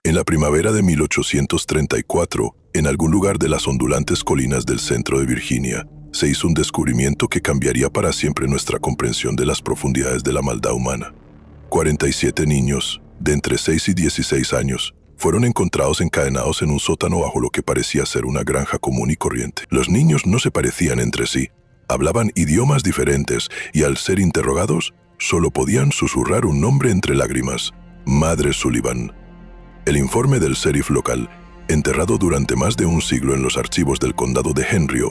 En la primavera de 1834, en algún lugar de las ondulantes colinas del centro de Virginia, se hizo un descubrimiento que cambiaría para siempre nuestra comprensión de las profundidades de la maldad humana. 47 niños, de entre 6 y 16 años, fueron encontrados encadenados en un sótano bajo lo que parecía ser una granja común y corriente. Los niños no se parecían entre sí, hablaban idiomas diferentes y al ser interrogados, solo podían susurrar un nombre entre lágrimas: Madre Sullivan. El informe del sheriff local, enterrado durante más de un siglo en los archivos del condado de Henry,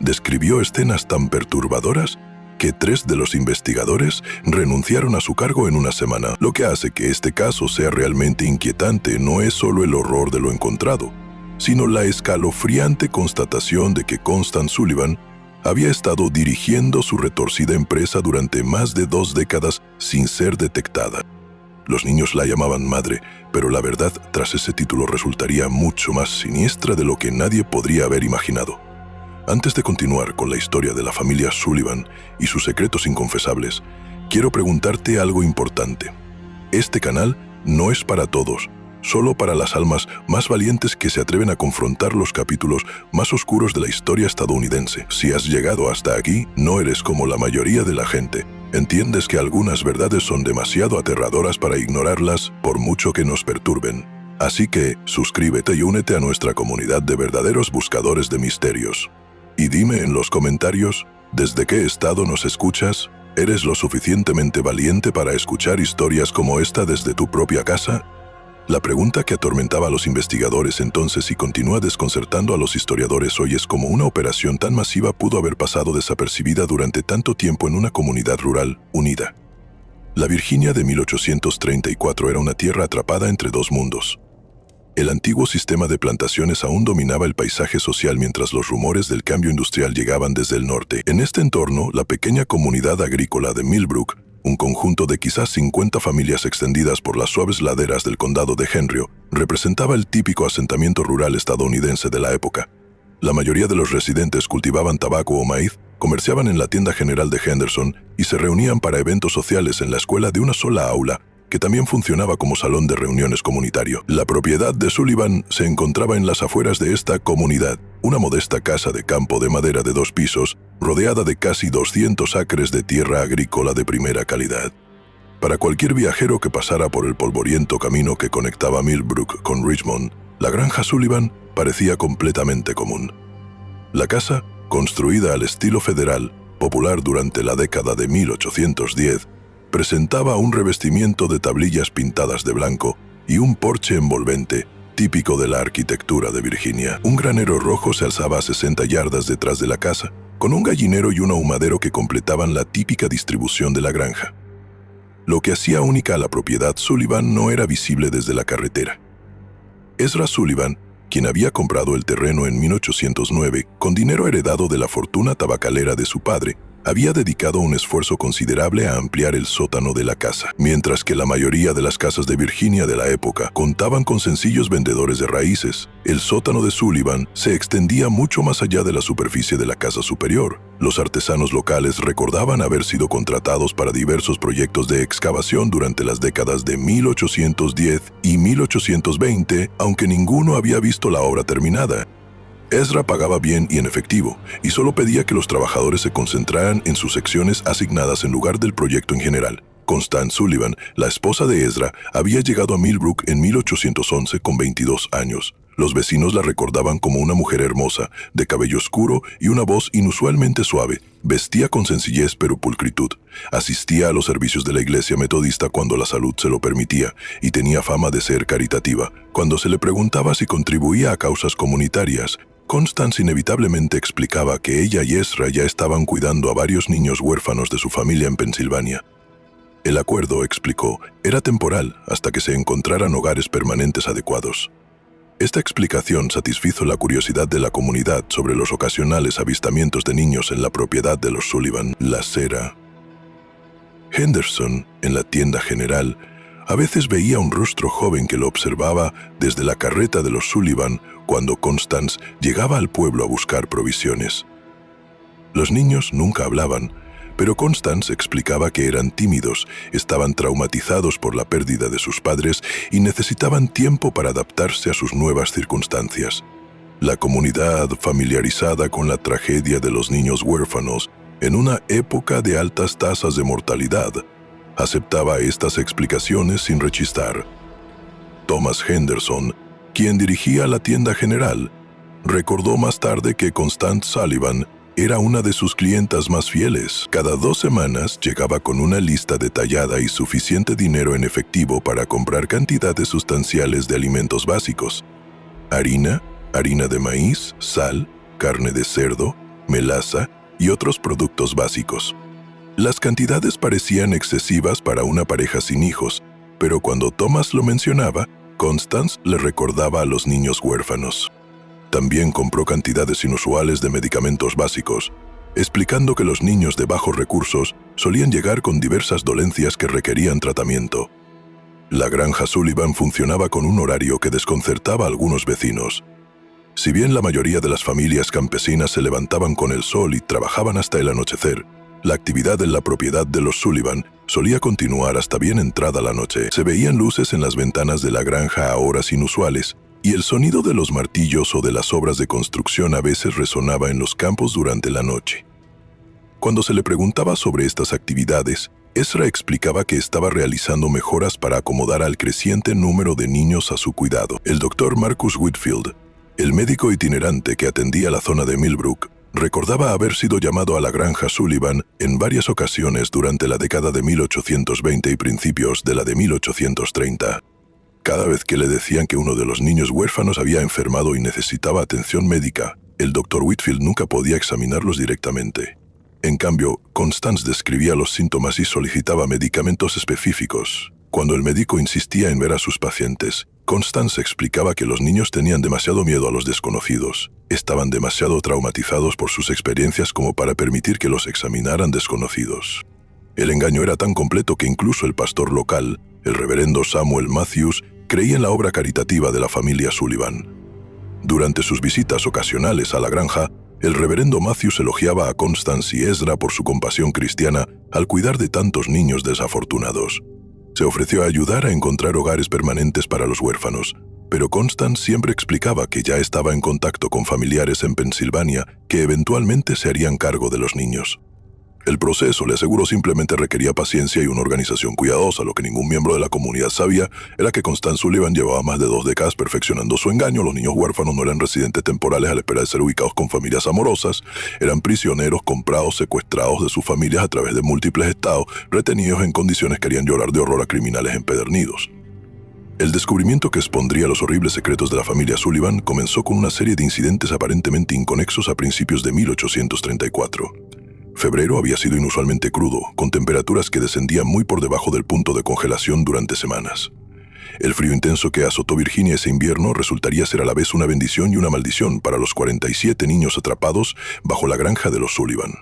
describió escenas tan perturbadoras que 3 de los investigadores renunciaron a su cargo en una semana. Lo que hace que este caso sea realmente inquietante no es solo el horror de lo encontrado, sino la escalofriante constatación de que Constance Sullivan había estado dirigiendo su retorcida empresa durante más de 2 décadas sin ser detectada. Los niños la llamaban madre, pero la verdad tras ese título resultaría mucho más siniestra de lo que nadie podría haber imaginado. Antes de continuar con la historia de la familia Sullivan y sus secretos inconfesables, quiero preguntarte algo importante. Este canal no es para todos, solo para las almas más valientes que se atreven a confrontar los capítulos más oscuros de la historia estadounidense. Si has llegado hasta aquí, no eres como la mayoría de la gente. Entiendes que algunas verdades son demasiado aterradoras para ignorarlas, por mucho que nos perturben. Así que, suscríbete y únete a nuestra comunidad de verdaderos buscadores de misterios. Y dime en los comentarios, ¿desde qué estado nos escuchas? ¿Eres lo suficientemente valiente para escuchar historias como esta desde tu propia casa? La pregunta que atormentaba a los investigadores entonces y continúa desconcertando a los historiadores hoy es cómo una operación tan masiva pudo haber pasado desapercibida durante tanto tiempo en una comunidad rural unida. La Virginia de 1834 era una tierra atrapada entre 2 mundos. El antiguo sistema de plantaciones aún dominaba el paisaje social mientras los rumores del cambio industrial llegaban desde el norte. En este entorno, la pequeña comunidad agrícola de Millbrook, un conjunto de quizás 50 familias extendidas por las suaves laderas del condado de Henry, representaba el típico asentamiento rural estadounidense de la época. La mayoría de los residentes cultivaban tabaco o maíz, comerciaban en la tienda general de Henderson y se reunían para eventos sociales en la escuela de una sola aula, que también funcionaba como salón de reuniones comunitario. La propiedad de Sullivan se encontraba en las afueras de esta comunidad, una modesta casa de campo de madera de 2 pisos, rodeada de casi 200 acres de tierra agrícola de primera calidad. Para cualquier viajero que pasara por el polvoriento camino que conectaba Millbrook con Richmond, la granja Sullivan parecía completamente común. La casa, construida al estilo federal, popular durante la década de 1810, presentaba un revestimiento de tablillas pintadas de blanco y un porche envolvente, típico de la arquitectura de Virginia. Un granero rojo se alzaba a 60 yardas detrás de la casa, con un gallinero y un ahumadero que completaban la típica distribución de la granja. Lo que hacía única a la propiedad Sullivan no era visible desde la carretera. Ezra Sullivan, quien había comprado el terreno en 1809 con dinero heredado de la fortuna tabacalera de su padre, había dedicado un esfuerzo considerable a ampliar el sótano de la casa. Mientras que la mayoría de las casas de Virginia de la época contaban con sencillos vendedores de raíces, el sótano de Sullivan se extendía mucho más allá de la superficie de la casa superior. Los artesanos locales recordaban haber sido contratados para diversos proyectos de excavación durante las décadas de 1810 y 1820, aunque ninguno había visto la obra terminada. Ezra pagaba bien y en efectivo, y solo pedía que los trabajadores se concentraran en sus secciones asignadas en lugar del proyecto en general. Constance Sullivan, la esposa de Ezra, había llegado a Millbrook en 1811 con 22 años. Los vecinos la recordaban como una mujer hermosa, de cabello oscuro y una voz inusualmente suave. Vestía con sencillez pero pulcritud. Asistía a los servicios de la iglesia metodista cuando la salud se lo permitía y tenía fama de ser caritativa. Cuando se le preguntaba si contribuía a causas comunitarias, Constance inevitablemente explicaba que ella y Ezra ya estaban cuidando a varios niños huérfanos de su familia en Pensilvania. El acuerdo, explicó, era temporal hasta que se encontraran hogares permanentes adecuados. Esta explicación satisfizo la curiosidad de la comunidad sobre los ocasionales avistamientos de niños en la propiedad de los Sullivan. La cera. Henderson, en la tienda general, a veces veía un rostro joven que lo observaba desde la carreta de los Sullivan cuando Constance llegaba al pueblo a buscar provisiones. Los niños nunca hablaban, Pero Constance explicaba que eran tímidos, estaban traumatizados por la pérdida de sus padres y necesitaban tiempo para adaptarse a sus nuevas circunstancias. La comunidad, familiarizada con la tragedia de los niños huérfanos en una época de altas tasas de mortalidad, aceptaba estas explicaciones sin rechistar. Thomas Henderson, quien dirigía la tienda general, recordó más tarde que Constance Sullivan era una de sus clientas más fieles. Cada 2 semanas llegaba con una lista detallada y suficiente dinero en efectivo para comprar cantidades sustanciales de alimentos básicos: harina, harina de maíz, sal, carne de cerdo, melaza y otros productos básicos. Las cantidades parecían excesivas para una pareja sin hijos, pero cuando Thomas lo mencionaba, Constance le recordaba a los niños huérfanos. También compró cantidades inusuales de medicamentos básicos, explicando que los niños de bajos recursos solían llegar con diversas dolencias que requerían tratamiento. La granja Sullivan funcionaba con un horario que desconcertaba a algunos vecinos. Si bien la mayoría de las familias campesinas se levantaban con el sol y trabajaban hasta el anochecer, la actividad en la propiedad de los Sullivan solía continuar hasta bien entrada la noche. Se veían luces en las ventanas de la granja a horas inusuales, y el sonido de los martillos o de las obras de construcción a veces resonaba en los campos durante la noche. Cuando se le preguntaba sobre estas actividades, Ezra explicaba que estaba realizando mejoras para acomodar al creciente número de niños a su cuidado. El doctor Marcus Whitfield, el médico itinerante que atendía la zona de Millbrook, recordaba haber sido llamado a la granja Sullivan en varias ocasiones durante la década de 1820 y principios de la de 1830. Cada vez que le decían que uno de los niños huérfanos había enfermado y necesitaba atención médica, el Dr. Whitfield nunca podía examinarlos directamente. En cambio, Constance describía los síntomas y solicitaba medicamentos específicos. Cuando el médico insistía en ver a sus pacientes, Constance explicaba que los niños tenían demasiado miedo a los desconocidos. Estaban demasiado traumatizados por sus experiencias como para permitir que los examinaran desconocidos. El engaño era tan completo que incluso el pastor local, el reverendo Samuel Matthews, creía en la obra caritativa de la familia Sullivan. Durante sus visitas ocasionales a la granja, el reverendo Matthews elogiaba a Constance y Ezra por su compasión cristiana al cuidar de tantos niños desafortunados. Se ofreció a ayudar a encontrar hogares permanentes para los huérfanos, pero Constance siempre explicaba que ya estaba en contacto con familiares en Pensilvania que eventualmente se harían cargo de los niños. El proceso, le aseguró, simplemente requería paciencia y una organización cuidadosa. Lo que ningún miembro de la comunidad sabía era que Constance Sullivan llevaba más de 2 décadas perfeccionando su engaño. Los niños huérfanos no eran residentes temporales a la espera de ser ubicados con familias amorosas, eran prisioneros comprados, secuestrados de sus familias a través de múltiples estados, retenidos en condiciones que harían llorar de horror a criminales empedernidos. El descubrimiento que expondría los horribles secretos de la familia Sullivan comenzó con una serie de incidentes aparentemente inconexos a principios de 1834. Febrero había sido inusualmente crudo, con temperaturas que descendían muy por debajo del punto de congelación durante semanas. El frío intenso que azotó Virginia ese invierno resultaría ser a la vez una bendición y una maldición para los 47 niños atrapados bajo la granja de los Sullivan.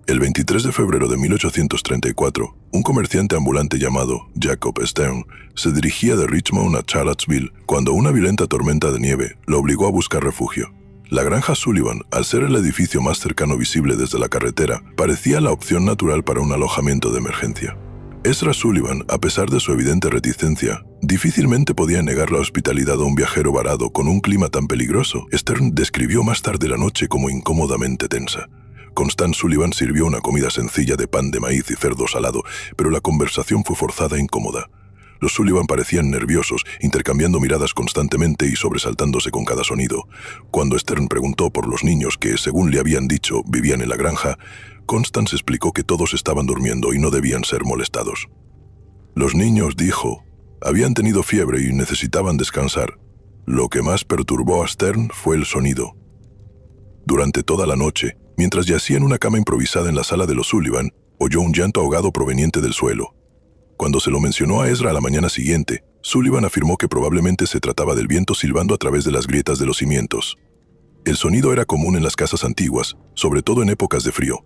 El 23 de febrero de 1834, un comerciante ambulante llamado Jacob Stern se dirigía de Richmond a Charlottesville cuando una violenta tormenta de nieve lo obligó a buscar refugio. La granja Sullivan, al ser el edificio más cercano visible desde la carretera, parecía la opción natural para un alojamiento de emergencia. Ezra Sullivan, a pesar de su evidente reticencia, difícilmente podía negar la hospitalidad a un viajero varado con un clima tan peligroso. Stern describió más tarde la noche como incómodamente tensa. Constance Sullivan sirvió una comida sencilla de pan de maíz y cerdo salado, pero la conversación fue forzada e incómoda. Los Sullivan parecían nerviosos, intercambiando miradas constantemente y sobresaltándose con cada sonido. Cuando Stern preguntó por los niños que, según le habían dicho, vivían en la granja, Constance explicó que todos estaban durmiendo y no debían ser molestados. Los niños, dijo, habían tenido fiebre y necesitaban descansar. Lo que más perturbó a Stern fue el sonido. Durante toda la noche, mientras yacía en una cama improvisada en la sala de los Sullivan, oyó un llanto ahogado proveniente del suelo. Cuando se lo mencionó a Ezra a la mañana siguiente, Sullivan afirmó que probablemente se trataba del viento silbando a través de las grietas de los cimientos. El sonido era común en las casas antiguas, sobre todo en épocas de frío.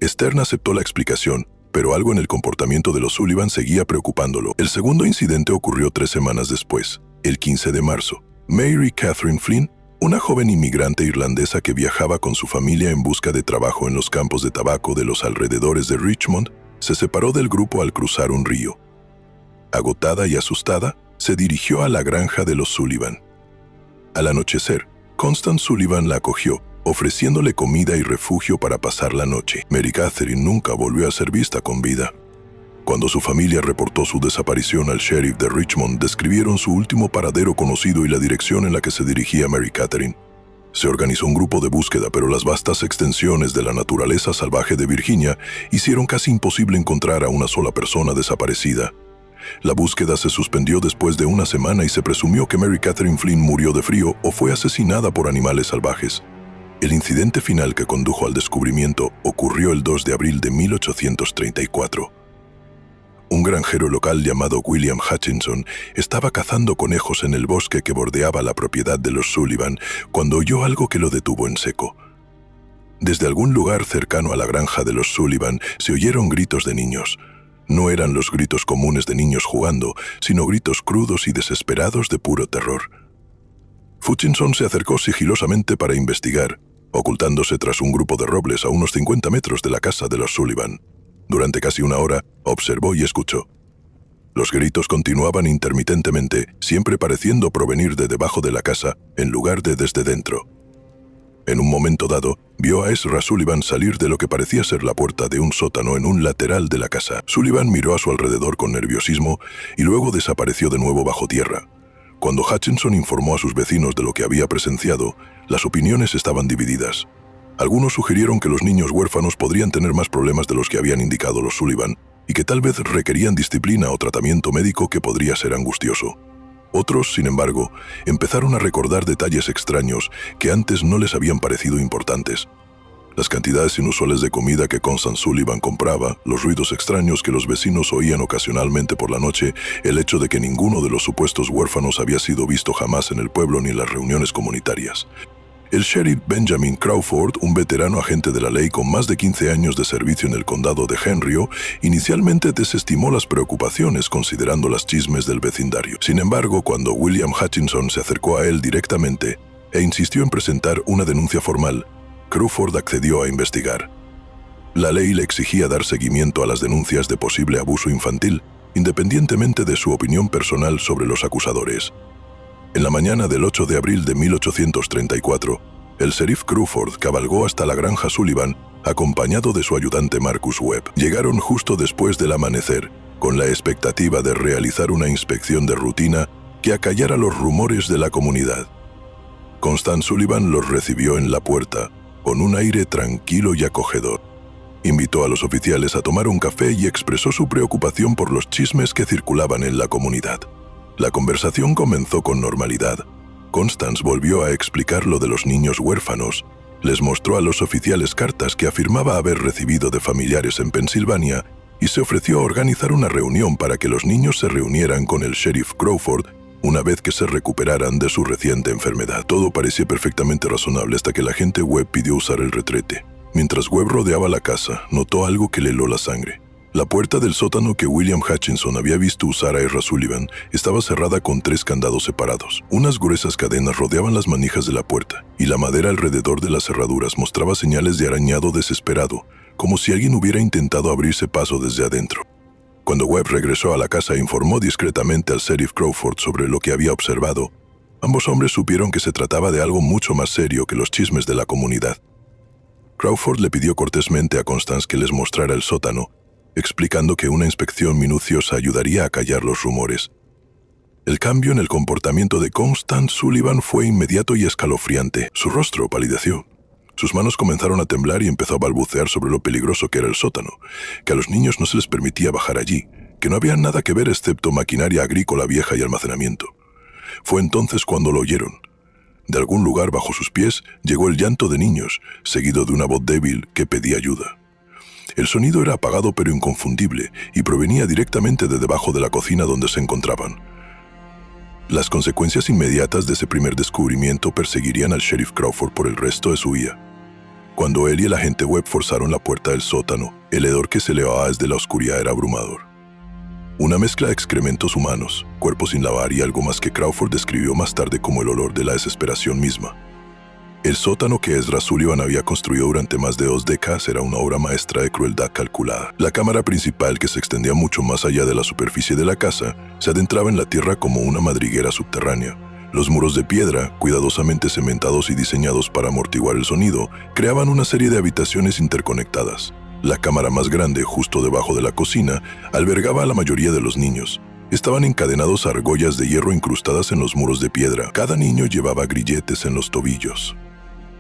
Stern aceptó la explicación, pero algo en el comportamiento de los Sullivan seguía preocupándolo. El segundo incidente ocurrió 3 semanas después, el 15 de marzo. Mary Catherine Flynn, Una joven inmigrante irlandesa que viajaba con su familia en busca de trabajo en los campos de tabaco de los alrededores de Richmond se separó del grupo al cruzar un río. Agotada y asustada, se dirigió a la granja de los Sullivan. Al anochecer, Constance Sullivan la acogió, ofreciéndole comida y refugio para pasar la noche. Mary Catherine nunca volvió a ser vista con vida. Cuando su familia reportó su desaparición al sheriff de Richmond, describieron su último paradero conocido y la dirección en la que se dirigía Mary Catherine. Se organizó un grupo de búsqueda, pero las vastas extensiones de la naturaleza salvaje de Virginia hicieron casi imposible encontrar a una sola persona desaparecida. La búsqueda se suspendió después de una semana y se presumió que Mary Catherine Flynn murió de frío o fue asesinada por animales salvajes. El incidente final que condujo al descubrimiento ocurrió el 2 de abril de 1834. Un granjero local llamado William Hutchinson estaba cazando conejos en el bosque que bordeaba la propiedad de los Sullivan cuando oyó algo que lo detuvo en seco. Desde algún lugar cercano a la granja de los Sullivan se oyeron gritos de niños. No eran los gritos comunes de niños jugando, sino gritos crudos y desesperados de puro terror. Hutchinson se acercó sigilosamente para investigar, ocultándose tras un grupo de robles a unos 50 metros de la casa de los Sullivan. Durante casi una hora, observó y escuchó. Los gritos continuaban intermitentemente, siempre pareciendo provenir de debajo de la casa, en lugar de desde dentro. En un momento dado, vio a Ezra Sullivan salir de lo que parecía ser la puerta de un sótano en un lateral de la casa. Sullivan miró a su alrededor con nerviosismo y luego desapareció de nuevo bajo tierra. Cuando Hutchinson informó a sus vecinos de lo que había presenciado, las opiniones estaban divididas. Algunos sugirieron que los niños huérfanos podrían tener más problemas de los que habían indicado los Sullivan y que tal vez requerían disciplina o tratamiento médico que podría ser angustioso. Otros, sin embargo, empezaron a recordar detalles extraños que antes no les habían parecido importantes. Las cantidades inusuales de comida que Constance Sullivan compraba, los ruidos extraños que los vecinos oían ocasionalmente por la noche, el hecho de que ninguno de los supuestos huérfanos había sido visto jamás en el pueblo ni en las reuniones comunitarias. El sheriff Benjamin Crawford, un veterano agente de la ley con más de 15 años de servicio en el condado de Henry, inicialmente desestimó las preocupaciones considerando las chismes del vecindario. Sin embargo, cuando William Hutchinson se acercó a él directamente e insistió en presentar una denuncia formal, Crawford accedió a investigar. La ley le exigía dar seguimiento a las denuncias de posible abuso infantil, independientemente de su opinión personal sobre los acusadores. En la mañana del 8 de abril de 1834, el sheriff Crawford cabalgó hasta la granja Sullivan, acompañado de su ayudante Marcus Webb. Llegaron justo después del amanecer, con la expectativa de realizar una inspección de rutina que acallara los rumores de la comunidad. Constance Sullivan los recibió en la puerta, con un aire tranquilo y acogedor. Invitó a los oficiales a tomar un café y expresó su preocupación por los chismes que circulaban en la comunidad. La conversación comenzó con normalidad. Constance volvió a explicar lo de los niños huérfanos. Les mostró a los oficiales cartas que afirmaba haber recibido de familiares en Pensilvania y se ofreció a organizar una reunión para que los niños se reunieran con el sheriff Crawford una vez que se recuperaran de su reciente enfermedad. Todo parecía perfectamente razonable hasta que el agente Webb pidió usar el retrete. Mientras Webb rodeaba la casa, notó algo que le heló la sangre. La puerta del sótano que William Hutchinson había visto usar a Ezra Sullivan estaba cerrada con 3 candados separados. Unas gruesas cadenas rodeaban las manijas de la puerta, y la madera alrededor de las cerraduras mostraba señales de arañado desesperado, como si alguien hubiera intentado abrirse paso desde adentro. Cuando Webb regresó a la casa e informó discretamente al sheriff Crawford sobre lo que había observado, ambos hombres supieron que se trataba de algo mucho más serio que los chismes de la comunidad. Crawford le pidió cortésmente a Constance que les mostrara el sótano, explicando que una inspección minuciosa ayudaría a callar los rumores. El cambio en el comportamiento de Constance Sullivan fue inmediato y escalofriante. Su rostro palideció. Sus manos comenzaron a temblar y empezó a balbucear sobre lo peligroso que era el sótano, que a los niños no se les permitía bajar allí, que no había nada que ver excepto maquinaria agrícola vieja y almacenamiento. Fue entonces cuando lo oyeron. De algún lugar bajo sus pies llegó el llanto de niños, seguido de una voz débil que pedía ayuda. El sonido era apagado pero inconfundible y provenía directamente de debajo de la cocina donde se encontraban. Las consecuencias inmediatas de ese primer descubrimiento perseguirían al sheriff Crawford por el resto de su vida. Cuando él y el agente Webb forzaron la puerta del sótano, el hedor que se elevaba desde la oscuridad era abrumador. Una mezcla de excrementos humanos, cuerpos sin lavar y algo más que Crawford describió más tarde como el olor de la desesperación misma. El sótano que Ezra Sullivan había construido durante más de 2 décadas era una obra maestra de crueldad calculada. La cámara principal, que se extendía mucho más allá de la superficie de la casa, se adentraba en la tierra como una madriguera subterránea. Los muros de piedra, cuidadosamente cementados y diseñados para amortiguar el sonido, creaban una serie de habitaciones interconectadas. La cámara más grande, justo debajo de la cocina, albergaba a la mayoría de los niños. Estaban encadenados a argollas de hierro incrustadas en los muros de piedra. Cada niño llevaba grilletes en los tobillos.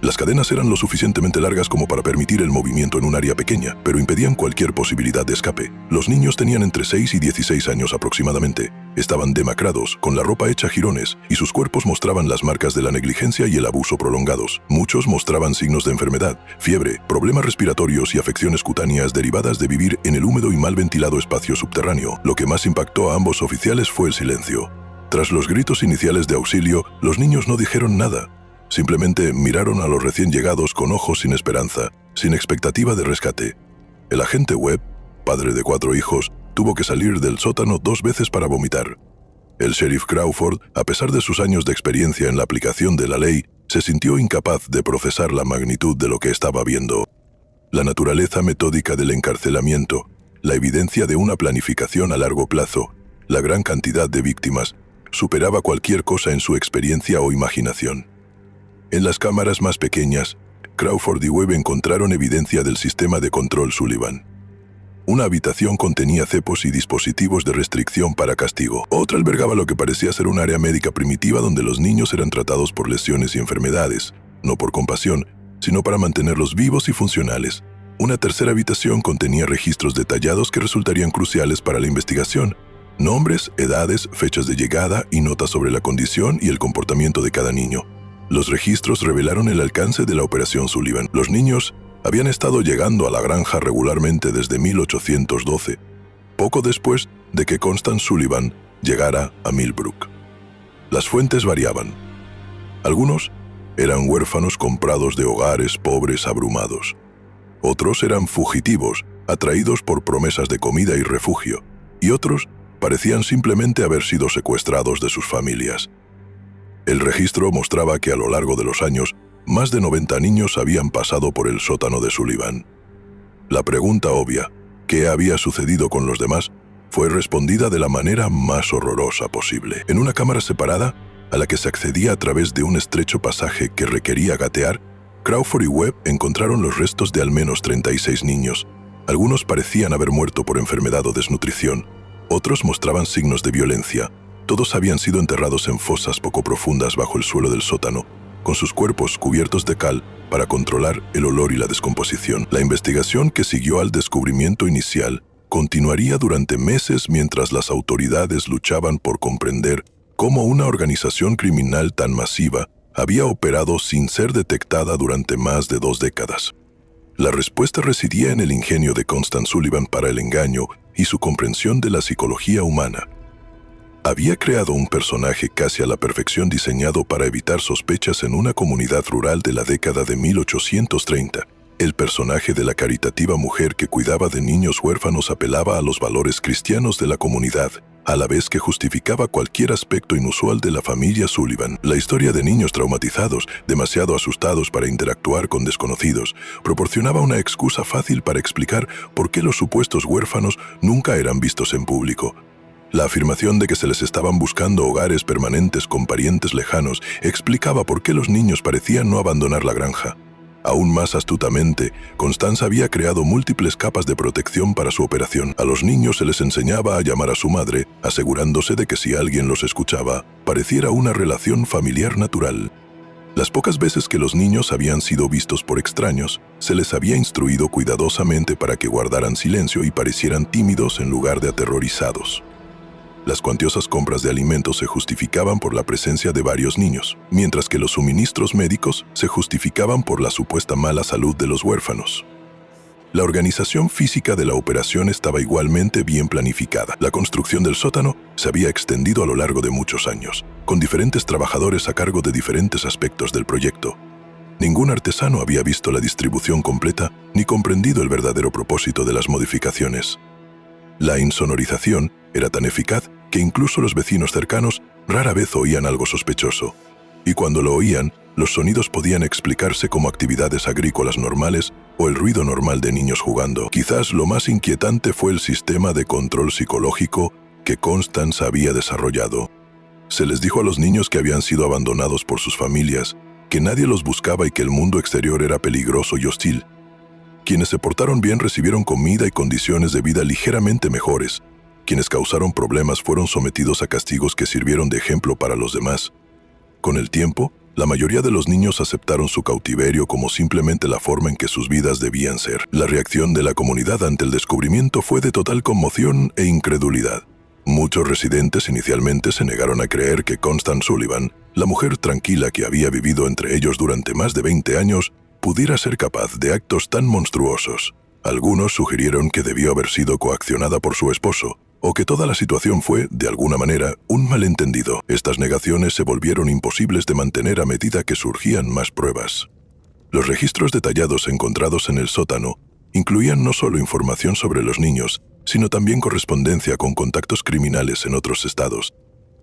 Las cadenas eran lo suficientemente largas como para permitir el movimiento en un área pequeña, pero impedían cualquier posibilidad de escape. Los niños tenían entre 6 y 16 años aproximadamente. Estaban demacrados, con la ropa hecha jirones, y sus cuerpos mostraban las marcas de la negligencia y el abuso prolongados. Muchos mostraban signos de enfermedad, fiebre, problemas respiratorios y afecciones cutáneas derivadas de vivir en el húmedo y mal ventilado espacio subterráneo. Lo que más impactó a ambos oficiales fue el silencio. Tras los gritos iniciales de auxilio, los niños no dijeron nada. Simplemente miraron a los recién llegados con ojos sin esperanza, sin expectativa de rescate. El agente Webb, padre de 4 hijos, tuvo que salir del sótano 2 veces para vomitar. El sheriff Crawford, a pesar de sus años de experiencia en la aplicación de la ley, se sintió incapaz de procesar la magnitud de lo que estaba viendo. La naturaleza metódica del encarcelamiento, la evidencia de una planificación a largo plazo, la gran cantidad de víctimas, superaba cualquier cosa en su experiencia o imaginación. En las cámaras más pequeñas, Crawford y Webb encontraron evidencia del sistema de control Sullivan. Una habitación contenía cepos y dispositivos de restricción para castigo. Otra albergaba lo que parecía ser un área médica primitiva donde los niños eran tratados por lesiones y enfermedades, no por compasión, sino para mantenerlos vivos y funcionales. Una tercera habitación contenía registros detallados que resultarían cruciales para la investigación: nombres, edades, fechas de llegada y notas sobre la condición y el comportamiento de cada niño. Los registros revelaron el alcance de la Operación Sullivan. Los niños habían estado llegando a la granja regularmente desde 1812, poco después de que Constance Sullivan llegara a Millbrook. Las fuentes variaban. Algunos eran huérfanos comprados de hogares pobres abrumados. Otros eran fugitivos, atraídos por promesas de comida y refugio, y otros parecían simplemente haber sido secuestrados de sus familias. El registro mostraba que a lo largo de los años, más de 90 niños habían pasado por el sótano de Sullivan. La pregunta obvia, ¿qué había sucedido con los demás?, fue respondida de la manera más horrorosa posible. En una cámara separada, a la que se accedía a través de un estrecho pasaje que requería gatear, Crawford y Webb encontraron los restos de al menos 36 niños. Algunos parecían haber muerto por enfermedad o desnutrición, otros mostraban signos de violencia. Todos habían sido enterrados en fosas poco profundas bajo el suelo del sótano, con sus cuerpos cubiertos de cal para controlar el olor y la descomposición. La investigación que siguió al descubrimiento inicial continuaría durante meses mientras las autoridades luchaban por comprender cómo una organización criminal tan masiva había operado sin ser detectada durante más de 2 décadas. La respuesta residía en el ingenio de Constance Sullivan para el engaño y su comprensión de la psicología humana. Había creado un personaje casi a la perfección diseñado para evitar sospechas en una comunidad rural de la década de 1830. El personaje de la caritativa mujer que cuidaba de niños huérfanos apelaba a los valores cristianos de la comunidad, a la vez que justificaba cualquier aspecto inusual de la familia Sullivan. La historia de niños traumatizados, demasiado asustados para interactuar con desconocidos, proporcionaba una excusa fácil para explicar por qué los supuestos huérfanos nunca eran vistos en público. La afirmación de que se les estaban buscando hogares permanentes con parientes lejanos explicaba por qué los niños parecían no abandonar la granja. Aún más astutamente, Constance había creado múltiples capas de protección para su operación. A los niños se les enseñaba a llamar a su madre, asegurándose de que si alguien los escuchaba, pareciera una relación familiar natural. Las pocas veces que los niños habían sido vistos por extraños, se les había instruido cuidadosamente para que guardaran silencio y parecieran tímidos en lugar de aterrorizados. Las cuantiosas compras de alimentos se justificaban por la presencia de varios niños, mientras que los suministros médicos se justificaban por la supuesta mala salud de los huérfanos. La organización física de la operación estaba igualmente bien planificada. La construcción del sótano se había extendido a lo largo de muchos años, con diferentes trabajadores a cargo de diferentes aspectos del proyecto. Ningún artesano había visto la distribución completa ni comprendido el verdadero propósito de las modificaciones. La insonorización era tan eficaz que incluso los vecinos cercanos rara vez oían algo sospechoso. Y cuando lo oían, Los sonidos podían explicarse como actividades agrícolas normales o el ruido normal de niños jugando. Quizás lo más inquietante fue el sistema de control psicológico que Constance había desarrollado. Se les dijo a los niños que habían sido abandonados por sus familias, que nadie los buscaba y que el mundo exterior era peligroso y hostil. Quienes se portaron bien recibieron comida y condiciones de vida ligeramente mejores. Quienes causaron problemas fueron sometidos a castigos que sirvieron de ejemplo para los demás. Con el tiempo, la mayoría de los niños aceptaron su cautiverio como simplemente la forma en que sus vidas debían ser. La reacción de la comunidad ante el descubrimiento fue de total conmoción e incredulidad. Muchos residentes inicialmente se negaron a creer que Constance Sullivan, la mujer tranquila que había vivido entre ellos durante más de 20 años, pudiera ser capaz de actos tan monstruosos. Algunos sugirieron que debió haber sido coaccionada por su esposo, o que toda la situación fue, de alguna manera, un malentendido. Estas negaciones se volvieron imposibles de mantener a medida que surgían más pruebas. Los registros detallados encontrados en el sótano incluían no solo información sobre los niños, sino también correspondencia con contactos criminales en otros estados.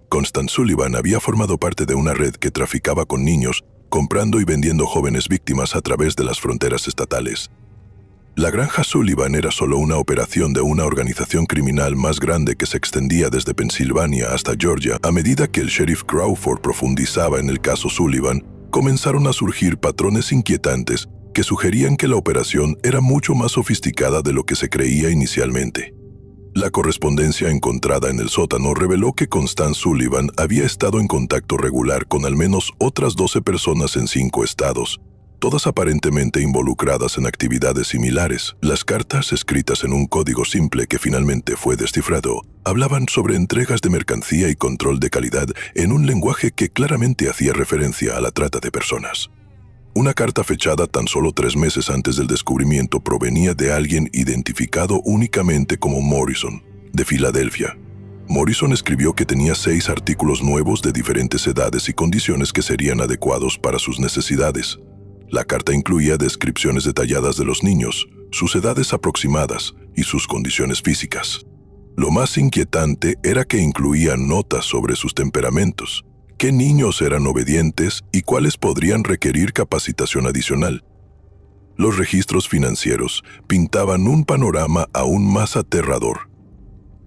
Constance Sullivan había formado parte de una red que traficaba con niños, comprando y vendiendo jóvenes víctimas a través de las fronteras estatales. La granja Sullivan era solo una operación de una organización criminal más grande que se extendía desde Pensilvania hasta Georgia. A medida que el sheriff Crawford profundizaba en el caso Sullivan, comenzaron a surgir patrones inquietantes que sugerían que la operación era mucho más sofisticada de lo que se creía inicialmente. La correspondencia encontrada en el sótano reveló que Constance Sullivan había estado en contacto regular con al menos otras 12 personas en 5 estados, todas aparentemente involucradas en actividades similares. Las cartas, escritas en un código simple que finalmente fue descifrado, hablaban sobre entregas de mercancía y control de calidad en un lenguaje que claramente hacía referencia a la trata de personas. Una carta fechada tan solo 3 meses antes del descubrimiento provenía de alguien identificado únicamente como Morrison, de Filadelfia. Morrison escribió que tenía 6 artículos nuevos de diferentes edades y condiciones que serían adecuados para sus necesidades. La carta incluía descripciones detalladas de los niños, sus edades aproximadas y sus condiciones físicas. Lo más inquietante era que incluía notas sobre sus temperamentos, qué niños eran obedientes y cuáles podrían requerir capacitación adicional. Los registros financieros pintaban un panorama aún más aterrador.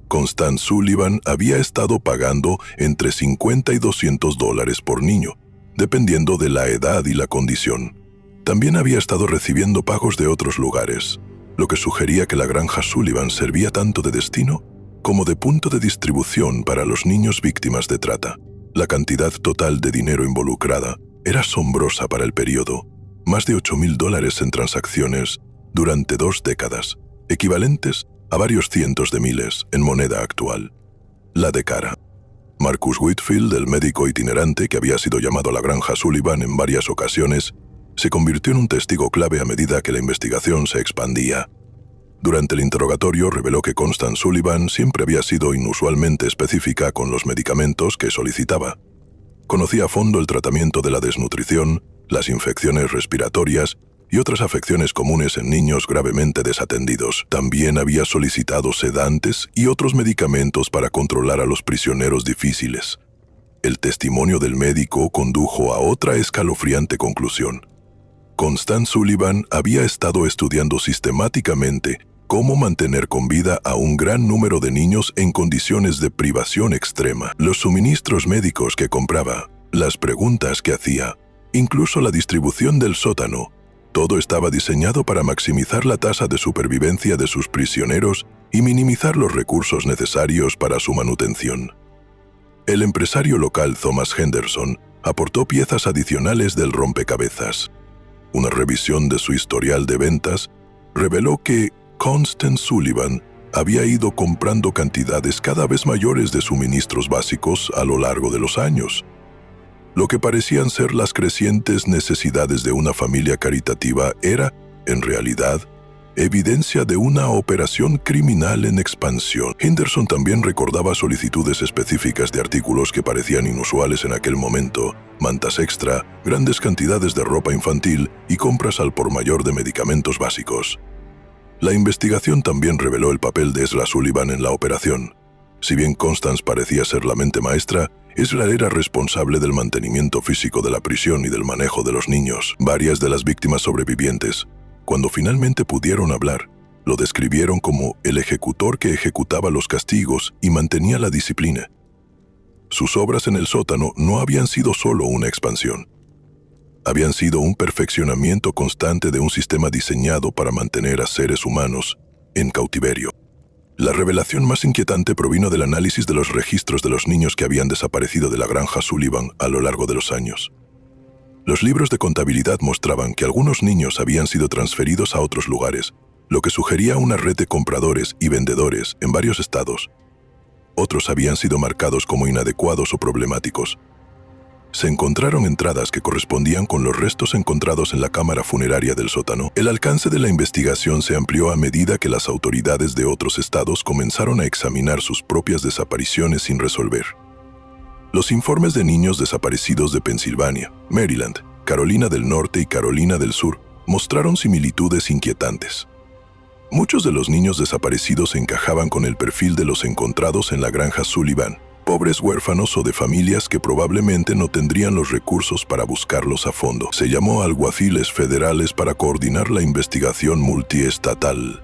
Constance Sullivan había estado pagando entre $50 y $200 por niño, dependiendo de la edad y la condición. También había estado recibiendo pagos de otros lugares, lo que sugería que la granja Sullivan servía tanto de destino como de punto de distribución para los niños víctimas de trata. La cantidad total de dinero involucrada era asombrosa para el periodo, más de $8,000 en transacciones durante 2 décadas, equivalentes a varios cientos de miles en moneda actual. La de cara. Marcus Whitfield, el médico itinerante que había sido llamado a la granja Sullivan en varias ocasiones, se convirtió en un testigo clave a medida que la investigación se expandía. Durante el interrogatorio reveló que Constance Sullivan siempre había sido inusualmente específica con los medicamentos que solicitaba. Conocía a fondo el tratamiento de la desnutrición, las infecciones respiratorias y otras afecciones comunes en niños gravemente desatendidos. También había solicitado sedantes y otros medicamentos para controlar a los prisioneros difíciles. El testimonio del médico condujo a otra escalofriante conclusión. Constance Sullivan había estado estudiando sistemáticamente cómo mantener con vida a un gran número de niños en condiciones de privación extrema. Los suministros médicos que compraba, las preguntas que hacía, incluso la distribución del sótano, todo estaba diseñado para maximizar la tasa de supervivencia de sus prisioneros y minimizar los recursos necesarios para su manutención. El empresario local Thomas Henderson aportó piezas adicionales del rompecabezas. Una revisión de su historial de ventas reveló que Constance Sullivan había ido comprando cantidades cada vez mayores de suministros básicos a lo largo de los años. Lo que parecían ser las crecientes necesidades de una familia caritativa era, en realidad, evidencia de una operación criminal en expansión. Henderson también recordaba solicitudes específicas de artículos que parecían inusuales en aquel momento, mantas extra, grandes cantidades de ropa infantil y compras al por mayor de medicamentos básicos. La investigación también reveló el papel de Esla Sullivan en la operación. Si bien Constance parecía ser la mente maestra, Israel era responsable del mantenimiento físico de la prisión y del manejo de los niños. Varias de las víctimas sobrevivientes, cuando finalmente pudieron hablar, lo describieron como el ejecutor que ejecutaba los castigos y mantenía la disciplina. Sus obras en el sótano no habían sido solo una expansión. Habían sido un perfeccionamiento constante de un sistema diseñado para mantener a seres humanos en cautiverio. La revelación más inquietante provino del análisis de los registros de los niños que habían desaparecido de la granja Sullivan a lo largo de los años. Los libros de contabilidad mostraban que algunos niños habían sido transferidos a otros lugares, lo que sugería una red de compradores y vendedores en varios estados. Otros habían sido marcados como inadecuados o problemáticos. Se encontraron entradas que correspondían con los restos encontrados en la cámara funeraria del sótano. El alcance de la investigación se amplió a medida que las autoridades de otros estados comenzaron a examinar sus propias desapariciones sin resolver. Los informes de niños desaparecidos de Pensilvania, Maryland, Carolina del Norte y Carolina del Sur mostraron similitudes inquietantes. Muchos de los niños desaparecidos encajaban con el perfil de los encontrados en la granja Sullivan, pobres huérfanos o de familias que probablemente no tendrían los recursos para buscarlos a fondo. Se llamó a alguaciles federales para coordinar la investigación multiestatal.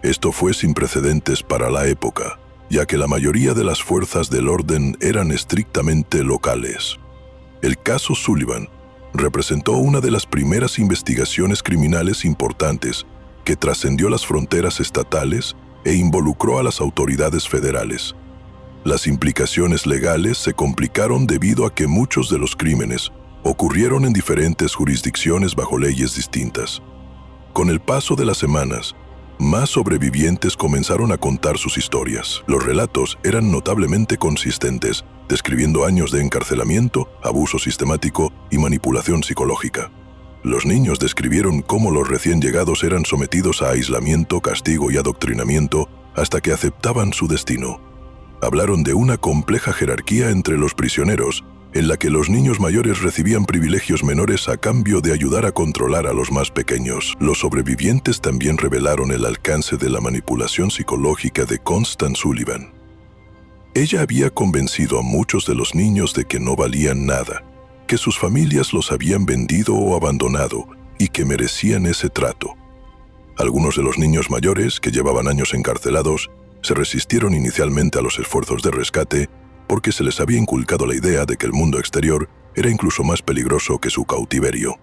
Esto fue sin precedentes para la época, ya que la mayoría de las fuerzas del orden eran estrictamente locales. El caso Sullivan representó una de las primeras investigaciones criminales importantes que trascendió las fronteras estatales e involucró a las autoridades federales. Las implicaciones legales se complicaron debido a que muchos de los crímenes ocurrieron en diferentes jurisdicciones bajo leyes distintas. Con el paso de las semanas, más sobrevivientes comenzaron a contar sus historias. Los relatos eran notablemente consistentes, describiendo años de encarcelamiento, abuso sistemático y manipulación psicológica. Los niños describieron cómo los recién llegados eran sometidos a aislamiento, castigo y adoctrinamiento hasta que aceptaban su destino. Hablaron de una compleja jerarquía entre los prisioneros, en la que los niños mayores recibían privilegios menores a cambio de ayudar a controlar a los más pequeños. Los sobrevivientes también revelaron el alcance de la manipulación psicológica de Constance Sullivan. Ella había convencido a muchos de los niños de que no valían nada, que sus familias los habían vendido o abandonado y que merecían ese trato. Algunos de los niños mayores, que llevaban años encarcelados, se resistieron inicialmente a los esfuerzos de rescate porque se les había inculcado la idea de que el mundo exterior era incluso más peligroso que su cautiverio.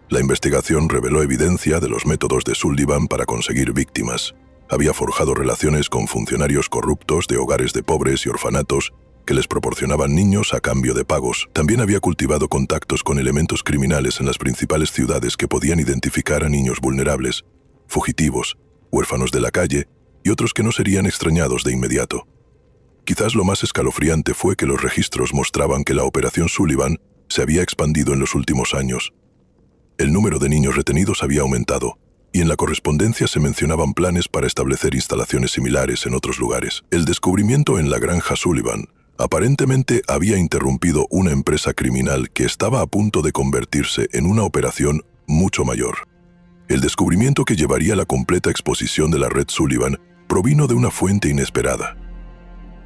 La investigación reveló evidencia de los métodos de Sullivan para conseguir víctimas. Había forjado relaciones con funcionarios corruptos de hogares de pobres y orfanatos que les proporcionaban niños a cambio de pagos. También había cultivado contactos con elementos criminales en las principales ciudades que podían identificar a niños vulnerables, fugitivos, huérfanos de la calle y otros que no serían extrañados de inmediato. Quizás lo más escalofriante fue que los registros mostraban que la Operación Sullivan se había expandido en los últimos años. El número de niños retenidos había aumentado, y en la correspondencia se mencionaban planes para establecer instalaciones similares en otros lugares. El descubrimiento en la granja Sullivan aparentemente había interrumpido una empresa criminal que estaba a punto de convertirse en una operación mucho mayor. El descubrimiento que llevaría a la completa exposición de la red Sullivan provino de una fuente inesperada.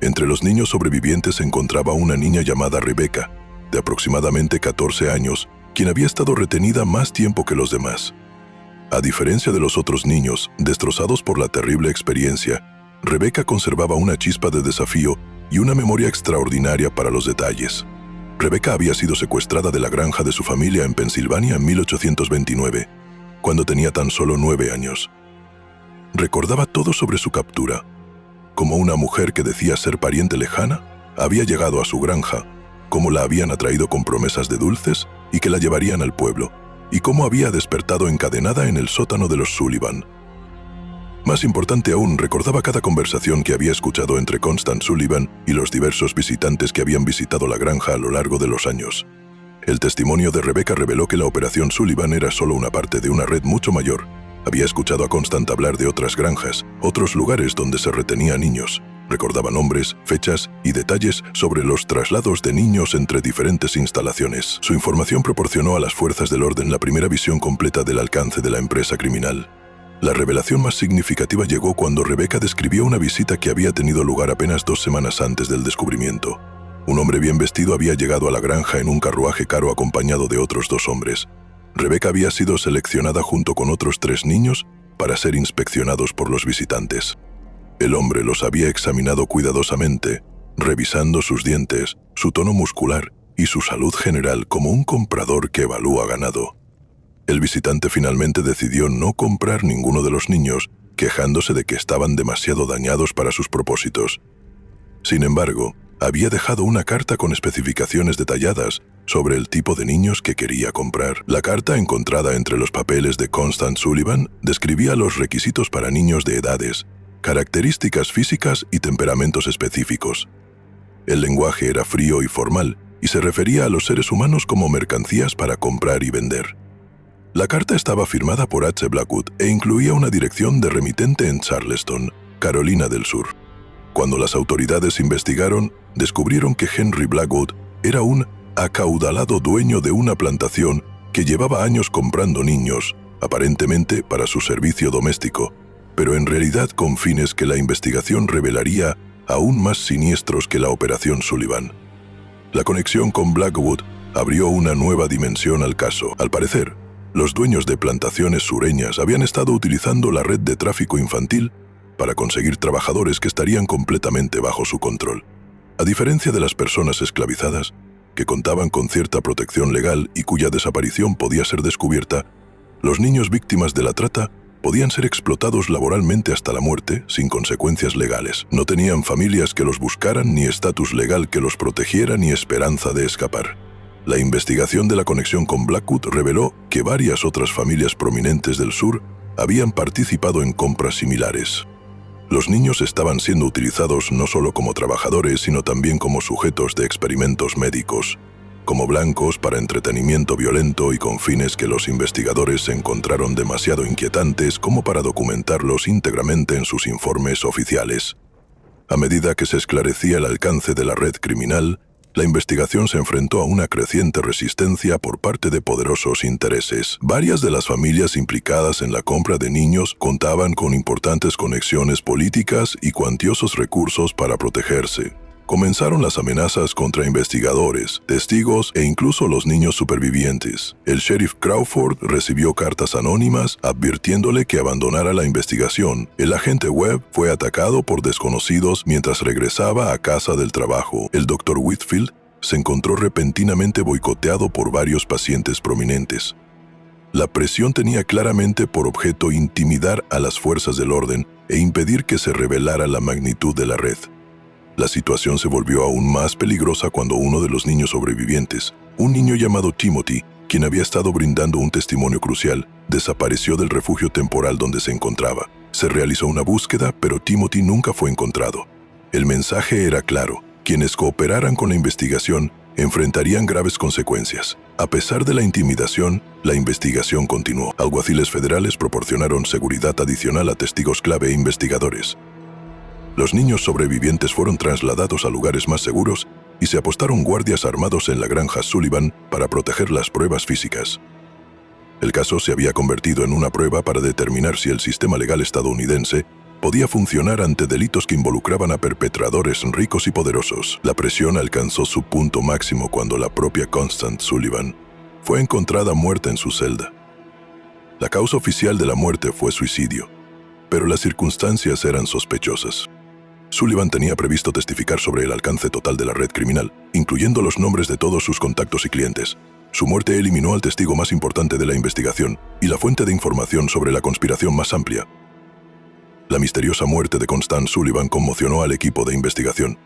Entre los niños sobrevivientes se encontraba una niña llamada Rebecca, de aproximadamente 14 años, quien había estado retenida más tiempo que los demás. A diferencia de los otros niños, destrozados por la terrible experiencia, Rebecca conservaba una chispa de desafío y una memoria extraordinaria para los detalles. Rebecca había sido secuestrada de la granja de su familia en Pensilvania en 1829, cuando tenía tan solo 9 años. Recordaba todo sobre su captura, como una mujer que decía ser pariente lejana había llegado a su granja, cómo la habían atraído con promesas de dulces y que la llevarían al pueblo, y cómo había despertado encadenada en el sótano de los Sullivan. Más importante aún, recordaba cada conversación que había escuchado entre Constance Sullivan y los diversos visitantes que habían visitado la granja a lo largo de los años. El testimonio de Rebecca reveló que la Operación Sullivan era solo una parte de una red mucho mayor. Había escuchado a Constance hablar de otras granjas, otros lugares donde se retenía niños. Recordaba nombres, fechas y detalles sobre los traslados de niños entre diferentes instalaciones. Su información proporcionó a las fuerzas del orden la primera visión completa del alcance de la empresa criminal. La revelación más significativa llegó cuando Rebecca describió una visita que había tenido lugar apenas 2 semanas antes del descubrimiento. Un hombre bien vestido había llegado a la granja en un carruaje caro acompañado de otros 2 hombres. Rebecca había sido seleccionada junto con otros 3 niños para ser inspeccionados por los visitantes. El hombre los había examinado cuidadosamente, revisando sus dientes, su tono muscular y su salud general como un comprador que evalúa ganado. El visitante finalmente decidió no comprar ninguno de los niños, quejándose de que estaban demasiado dañados para sus propósitos. Sin embargo, había dejado una carta con especificaciones detalladas sobre el tipo de niños que quería comprar. La carta, encontrada entre los papeles de Constance Sullivan, describía los requisitos para niños de edades, características físicas y temperamentos específicos. El lenguaje era frío y formal, y se refería a los seres humanos como mercancías para comprar y vender. La carta estaba firmada por H. Blackwood e incluía una dirección de remitente en Charleston, Carolina del Sur. Cuando las autoridades investigaron, descubrieron que Henry Blackwood era un acaudalado dueño de una plantación que llevaba años comprando niños, aparentemente para su servicio doméstico, pero en realidad con fines que la investigación revelaría aún más siniestros que la Operación Sullivan. La conexión con Blackwood abrió una nueva dimensión al caso. Al parecer, los dueños de plantaciones sureñas habían estado utilizando la red de tráfico infantil para conseguir trabajadores que estarían completamente bajo su control. A diferencia de las personas esclavizadas, que contaban con cierta protección legal y cuya desaparición podía ser descubierta, los niños víctimas de la trata podían ser explotados laboralmente hasta la muerte sin consecuencias legales. No tenían familias que los buscaran, ni estatus legal que los protegiera, ni esperanza de escapar. La investigación de la conexión con Blackwood reveló que varias otras familias prominentes del sur habían participado en compras similares. Los niños estaban siendo utilizados no solo como trabajadores, sino también como sujetos de experimentos médicos, como blancos para entretenimiento violento y con fines que los investigadores encontraron demasiado inquietantes como para documentarlos íntegramente en sus informes oficiales. A medida que se esclarecía el alcance de la red criminal, la investigación se enfrentó a una creciente resistencia por parte de poderosos intereses. Varias de las familias implicadas en la compra de niños contaban con importantes conexiones políticas y cuantiosos recursos para protegerse. Comenzaron las amenazas contra investigadores, testigos e incluso los niños supervivientes. El sheriff Crawford recibió cartas anónimas advirtiéndole que abandonara la investigación. El agente Webb fue atacado por desconocidos mientras regresaba a casa del trabajo. El Dr. Whitfield se encontró repentinamente boicoteado por varios pacientes prominentes. La presión tenía claramente por objeto intimidar a las fuerzas del orden e impedir que se revelara la magnitud de la red. La situación se volvió aún más peligrosa cuando uno de los niños sobrevivientes, un niño llamado Timothy, quien había estado brindando un testimonio crucial, desapareció del refugio temporal donde se encontraba. Se realizó una búsqueda, pero Timothy nunca fue encontrado. El mensaje era claro: quienes cooperaran con la investigación enfrentarían graves consecuencias. A pesar de la intimidación, la investigación continuó. Alguaciles federales proporcionaron seguridad adicional a testigos clave e investigadores. Los niños sobrevivientes fueron trasladados a lugares más seguros y se apostaron guardias armados en la granja Sullivan para proteger las pruebas físicas. El caso se había convertido en una prueba para determinar si el sistema legal estadounidense podía funcionar ante delitos que involucraban a perpetradores ricos y poderosos. La presión alcanzó su punto máximo cuando la propia Constance Sullivan fue encontrada muerta en su celda. La causa oficial de la muerte fue suicidio, pero las circunstancias eran sospechosas. Sullivan tenía previsto testificar sobre el alcance total de la red criminal, incluyendo los nombres de todos sus contactos y clientes. Su muerte eliminó al testigo más importante de la investigación y la fuente de información sobre la conspiración más amplia. La misteriosa muerte de Constance Sullivan conmocionó al equipo de investigación.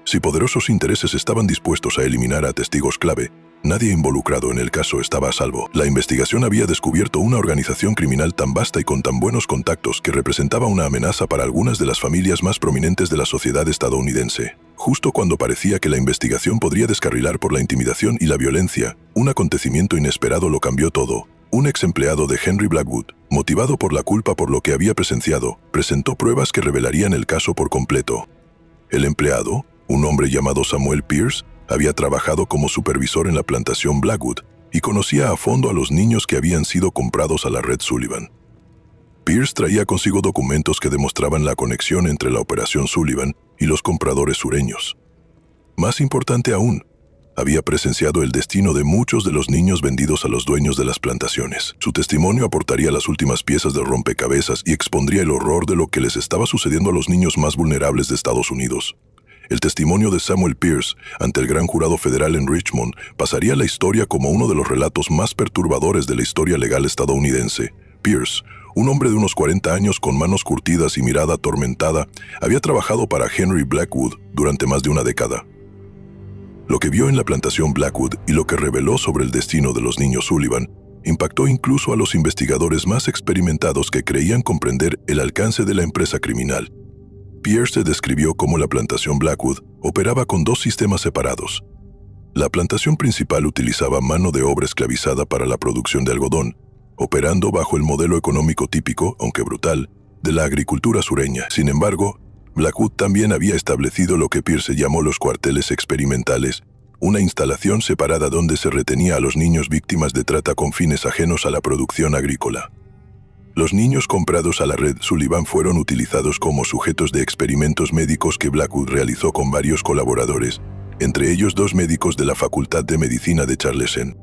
Si poderosos intereses estaban dispuestos a eliminar a testigos clave, nadie involucrado en el caso estaba a salvo. La investigación había descubierto una organización criminal tan vasta y con tan buenos contactos que representaba una amenaza para algunas de las familias más prominentes de la sociedad estadounidense. Justo cuando parecía que la investigación podría descarrilar por la intimidación y la violencia, un acontecimiento inesperado lo cambió todo. Un ex empleado de Henry Blackwood, motivado por la culpa por lo que había presenciado, presentó pruebas que revelarían el caso por completo. El empleado, un hombre llamado Samuel Pierce, había trabajado como supervisor en la plantación Blackwood y conocía a fondo a los niños que habían sido comprados a la red Sullivan. Pierce traía consigo documentos que demostraban la conexión entre la Operación Sullivan y los compradores sureños. Más importante aún, había presenciado el destino de muchos de los niños vendidos a los dueños de las plantaciones. Su testimonio aportaría las últimas piezas del rompecabezas y expondría el horror de lo que les estaba sucediendo a los niños más vulnerables de Estados Unidos. El testimonio de Samuel Pierce ante el gran jurado federal en Richmond pasaría a la historia como uno de los relatos más perturbadores de la historia legal estadounidense. Pierce, un hombre de unos 40 años con manos curtidas y mirada atormentada, había trabajado para Henry Blackwood durante más de una década. Lo que vio en la plantación Blackwood y lo que reveló sobre el destino de los niños Sullivan impactó incluso a los investigadores más experimentados que creían comprender el alcance de la empresa criminal. Pierce se describió cómo la plantación Blackwood operaba con dos sistemas separados. La plantación principal utilizaba mano de obra esclavizada para la producción de algodón, operando bajo el modelo económico típico, aunque brutal, de la agricultura sureña. Sin embargo, Blackwood también había establecido lo que Pierce llamó los cuarteles experimentales, una instalación separada donde se retenía a los niños víctimas de trata con fines ajenos a la producción agrícola. Los niños comprados a la red Sullivan fueron utilizados como sujetos de experimentos médicos que Blackwood realizó con varios colaboradores, entre ellos 2 médicos de la Facultad de Medicina de Charleston.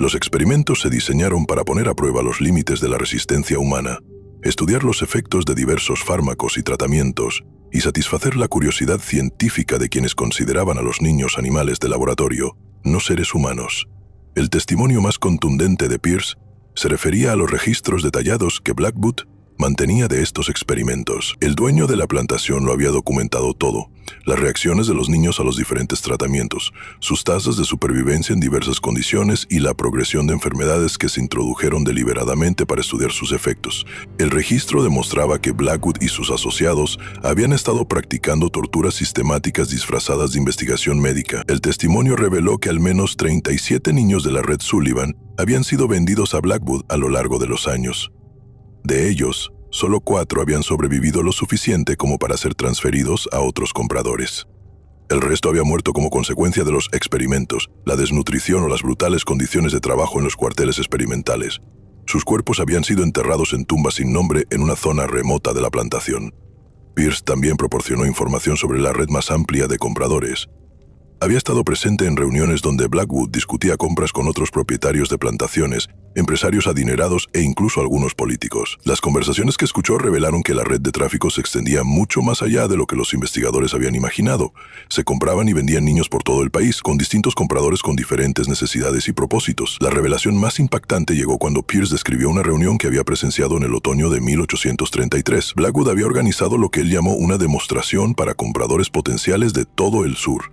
Los experimentos se diseñaron para poner a prueba los límites de la resistencia humana, estudiar los efectos de diversos fármacos y tratamientos, y satisfacer la curiosidad científica de quienes consideraban a los niños animales de laboratorio, no seres humanos. El testimonio más contundente de Pierce se refería a los registros detallados que Blackwood mantenía de estos experimentos. El dueño de la plantación lo había documentado todo: las reacciones de los niños a los diferentes tratamientos, sus tasas de supervivencia en diversas condiciones y la progresión de enfermedades que se introdujeron deliberadamente para estudiar sus efectos. El registro demostraba que Blackwood y sus asociados habían estado practicando torturas sistemáticas disfrazadas de investigación médica. El testimonio reveló que al menos 37 niños de la red Sullivan habían sido vendidos a Blackwood a lo largo de los años. De ellos, solo 4 habían sobrevivido lo suficiente como para ser transferidos a otros compradores. El resto había muerto como consecuencia de los experimentos, la desnutrición o las brutales condiciones de trabajo en los cuarteles experimentales. Sus cuerpos habían sido enterrados en tumbas sin nombre en una zona remota de la plantación. Pierce también proporcionó información sobre la red más amplia de compradores. Había estado presente en reuniones donde Blackwood discutía compras con otros propietarios de plantaciones, empresarios adinerados e incluso algunos políticos. Las conversaciones que escuchó revelaron que la red de tráfico se extendía mucho más allá de lo que los investigadores habían imaginado. Se compraban y vendían niños por todo el país, con distintos compradores con diferentes necesidades y propósitos. La revelación más impactante llegó cuando Pierce describió una reunión que había presenciado en el otoño de 1833. Blackwood había organizado lo que él llamó una demostración para compradores potenciales de todo el sur.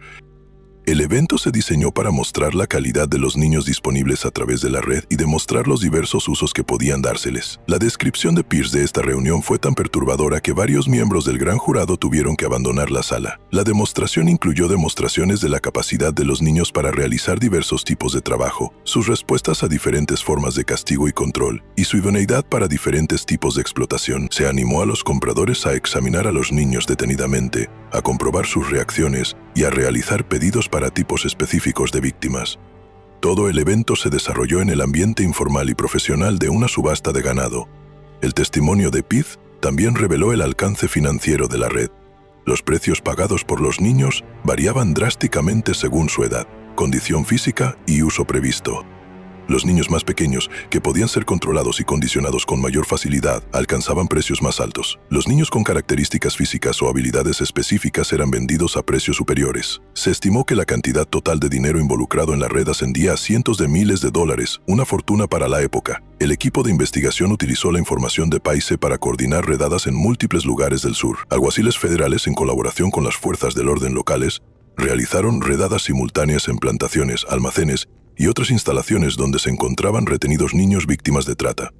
El evento se diseñó para mostrar la calidad de los niños disponibles a través de la red y demostrar los diversos usos que podían dárseles. La descripción de Pierce de esta reunión fue tan perturbadora que varios miembros del gran jurado tuvieron que abandonar la sala. La demostración incluyó demostraciones de la capacidad de los niños para realizar diversos tipos de trabajo, sus respuestas a diferentes formas de castigo y control, y su idoneidad para diferentes tipos de explotación. Se animó a los compradores a examinar a los niños detenidamente, a comprobar sus reacciones y a realizar pedidos para tipos específicos de víctimas. Todo el evento se desarrolló en el ambiente informal y profesional de una subasta de ganado. El testimonio de Pierce también reveló el alcance financiero de la red. Los precios pagados por los niños variaban drásticamente según su edad, condición física y uso previsto. Los niños más pequeños, que podían ser controlados y condicionados con mayor facilidad, alcanzaban precios más altos. Los niños con características físicas o habilidades específicas eran vendidos a precios superiores. Se estimó que la cantidad total de dinero involucrado en la red ascendía a cientos de miles de dólares, una fortuna para la época. El equipo de investigación utilizó la información de Pierce para coordinar redadas en múltiples lugares del sur. Alguaciles federales, en colaboración con las fuerzas del orden locales, realizaron redadas simultáneas en plantaciones, almacenes y otras instalaciones donde se encontraban retenidos niños víctimas de trata.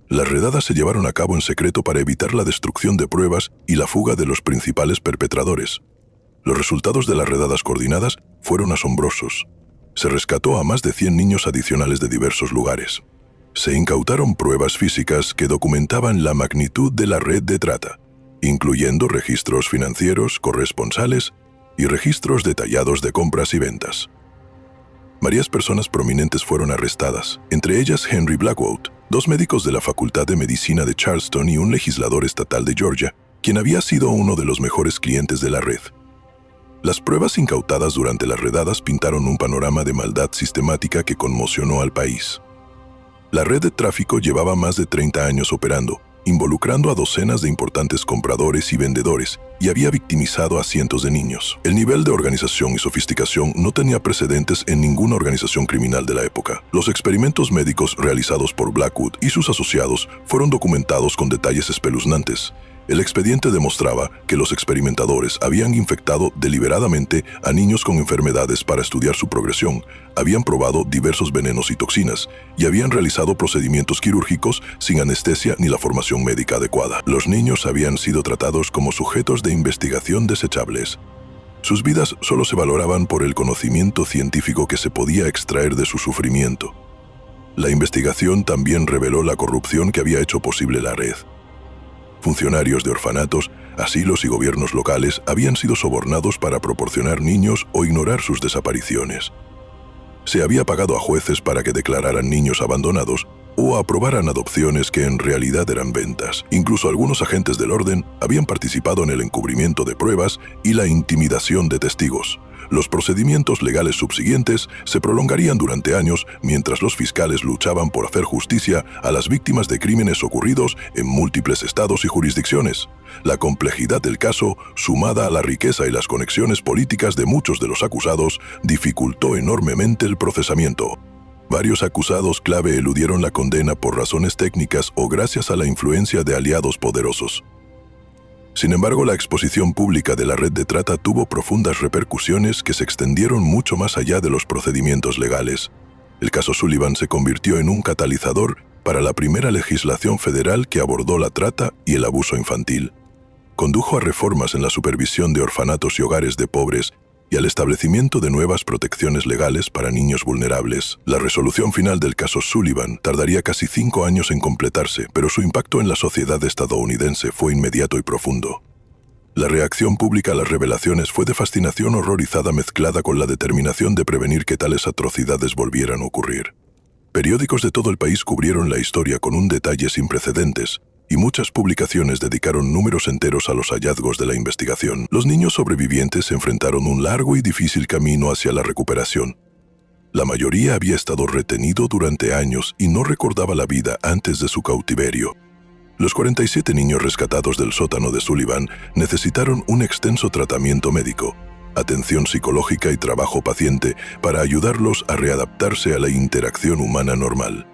Las redadas se llevaron a cabo en secreto para evitar la destrucción de pruebas y la fuga de los principales perpetradores. Los resultados de las redadas coordinadas fueron asombrosos. Se rescató a más de 100 niños adicionales de diversos lugares. Se incautaron pruebas físicas que documentaban la magnitud de la red de trata, incluyendo registros financieros, corresponsales y registros detallados de compras y ventas. Varias personas prominentes fueron arrestadas, entre ellas Henry Blackwood, 2 médicos de la Facultad de Medicina de Charleston y un legislador estatal de Georgia, quien había sido uno de los mejores clientes de la red. Las pruebas incautadas durante las redadas pintaron un panorama de maldad sistemática que conmocionó al país. La red de tráfico llevaba más de 30 años operando, involucrando a docenas de importantes compradores y vendedores, y había victimizado a cientos de niños. El nivel de organización y sofisticación no tenía precedentes en ninguna organización criminal de la época. Los experimentos médicos realizados por Blackwood y sus asociados fueron documentados con detalles espeluznantes. El expediente demostraba que los experimentadores habían infectado deliberadamente a niños con enfermedades para estudiar su progresión, habían probado diversos venenos y toxinas, y habían realizado procedimientos quirúrgicos sin anestesia ni la formación médica adecuada. Los niños habían sido tratados como sujetos de investigación desechables. Sus vidas solo se valoraban por el conocimiento científico que se podía extraer de su sufrimiento. La investigación también reveló la corrupción que había hecho posible la red. Funcionarios de orfanatos, asilos y gobiernos locales habían sido sobornados para proporcionar niños o ignorar sus desapariciones. Se había pagado a jueces para que declararan niños abandonados o aprobaran adopciones que en realidad eran ventas. Incluso algunos agentes del orden habían participado en el encubrimiento de pruebas y la intimidación de testigos. Los procedimientos legales subsiguientes se prolongarían durante años mientras los fiscales luchaban por hacer justicia a las víctimas de crímenes ocurridos en múltiples estados y jurisdicciones. La complejidad del caso, sumada a la riqueza y las conexiones políticas de muchos de los acusados, dificultó enormemente el procesamiento. Varios acusados clave eludieron la condena por razones técnicas o gracias a la influencia de aliados poderosos. Sin embargo, la exposición pública de la red de trata tuvo profundas repercusiones que se extendieron mucho más allá de los procedimientos legales. El caso Sullivan se convirtió en un catalizador para la primera legislación federal que abordó la trata y el abuso infantil. Condujo a reformas en la supervisión de orfanatos y hogares de pobres y al establecimiento de nuevas protecciones legales para niños vulnerables. La resolución final del caso Sullivan tardaría casi 5 años en completarse, pero su impacto en la sociedad estadounidense fue inmediato y profundo. La reacción pública a las revelaciones fue de fascinación horrorizada mezclada con la determinación de prevenir que tales atrocidades volvieran a ocurrir. Periódicos de todo el país cubrieron la historia con un detalle sin precedentes, y muchas publicaciones dedicaron números enteros a los hallazgos de la investigación. Los niños sobrevivientes enfrentaron un largo y difícil camino hacia la recuperación. La mayoría había estado retenido durante años y no recordaba la vida antes de su cautiverio. Los 47 niños rescatados del sótano de Sullivan necesitaron un extenso tratamiento médico, atención psicológica y trabajo paciente para ayudarlos a readaptarse a la interacción humana normal.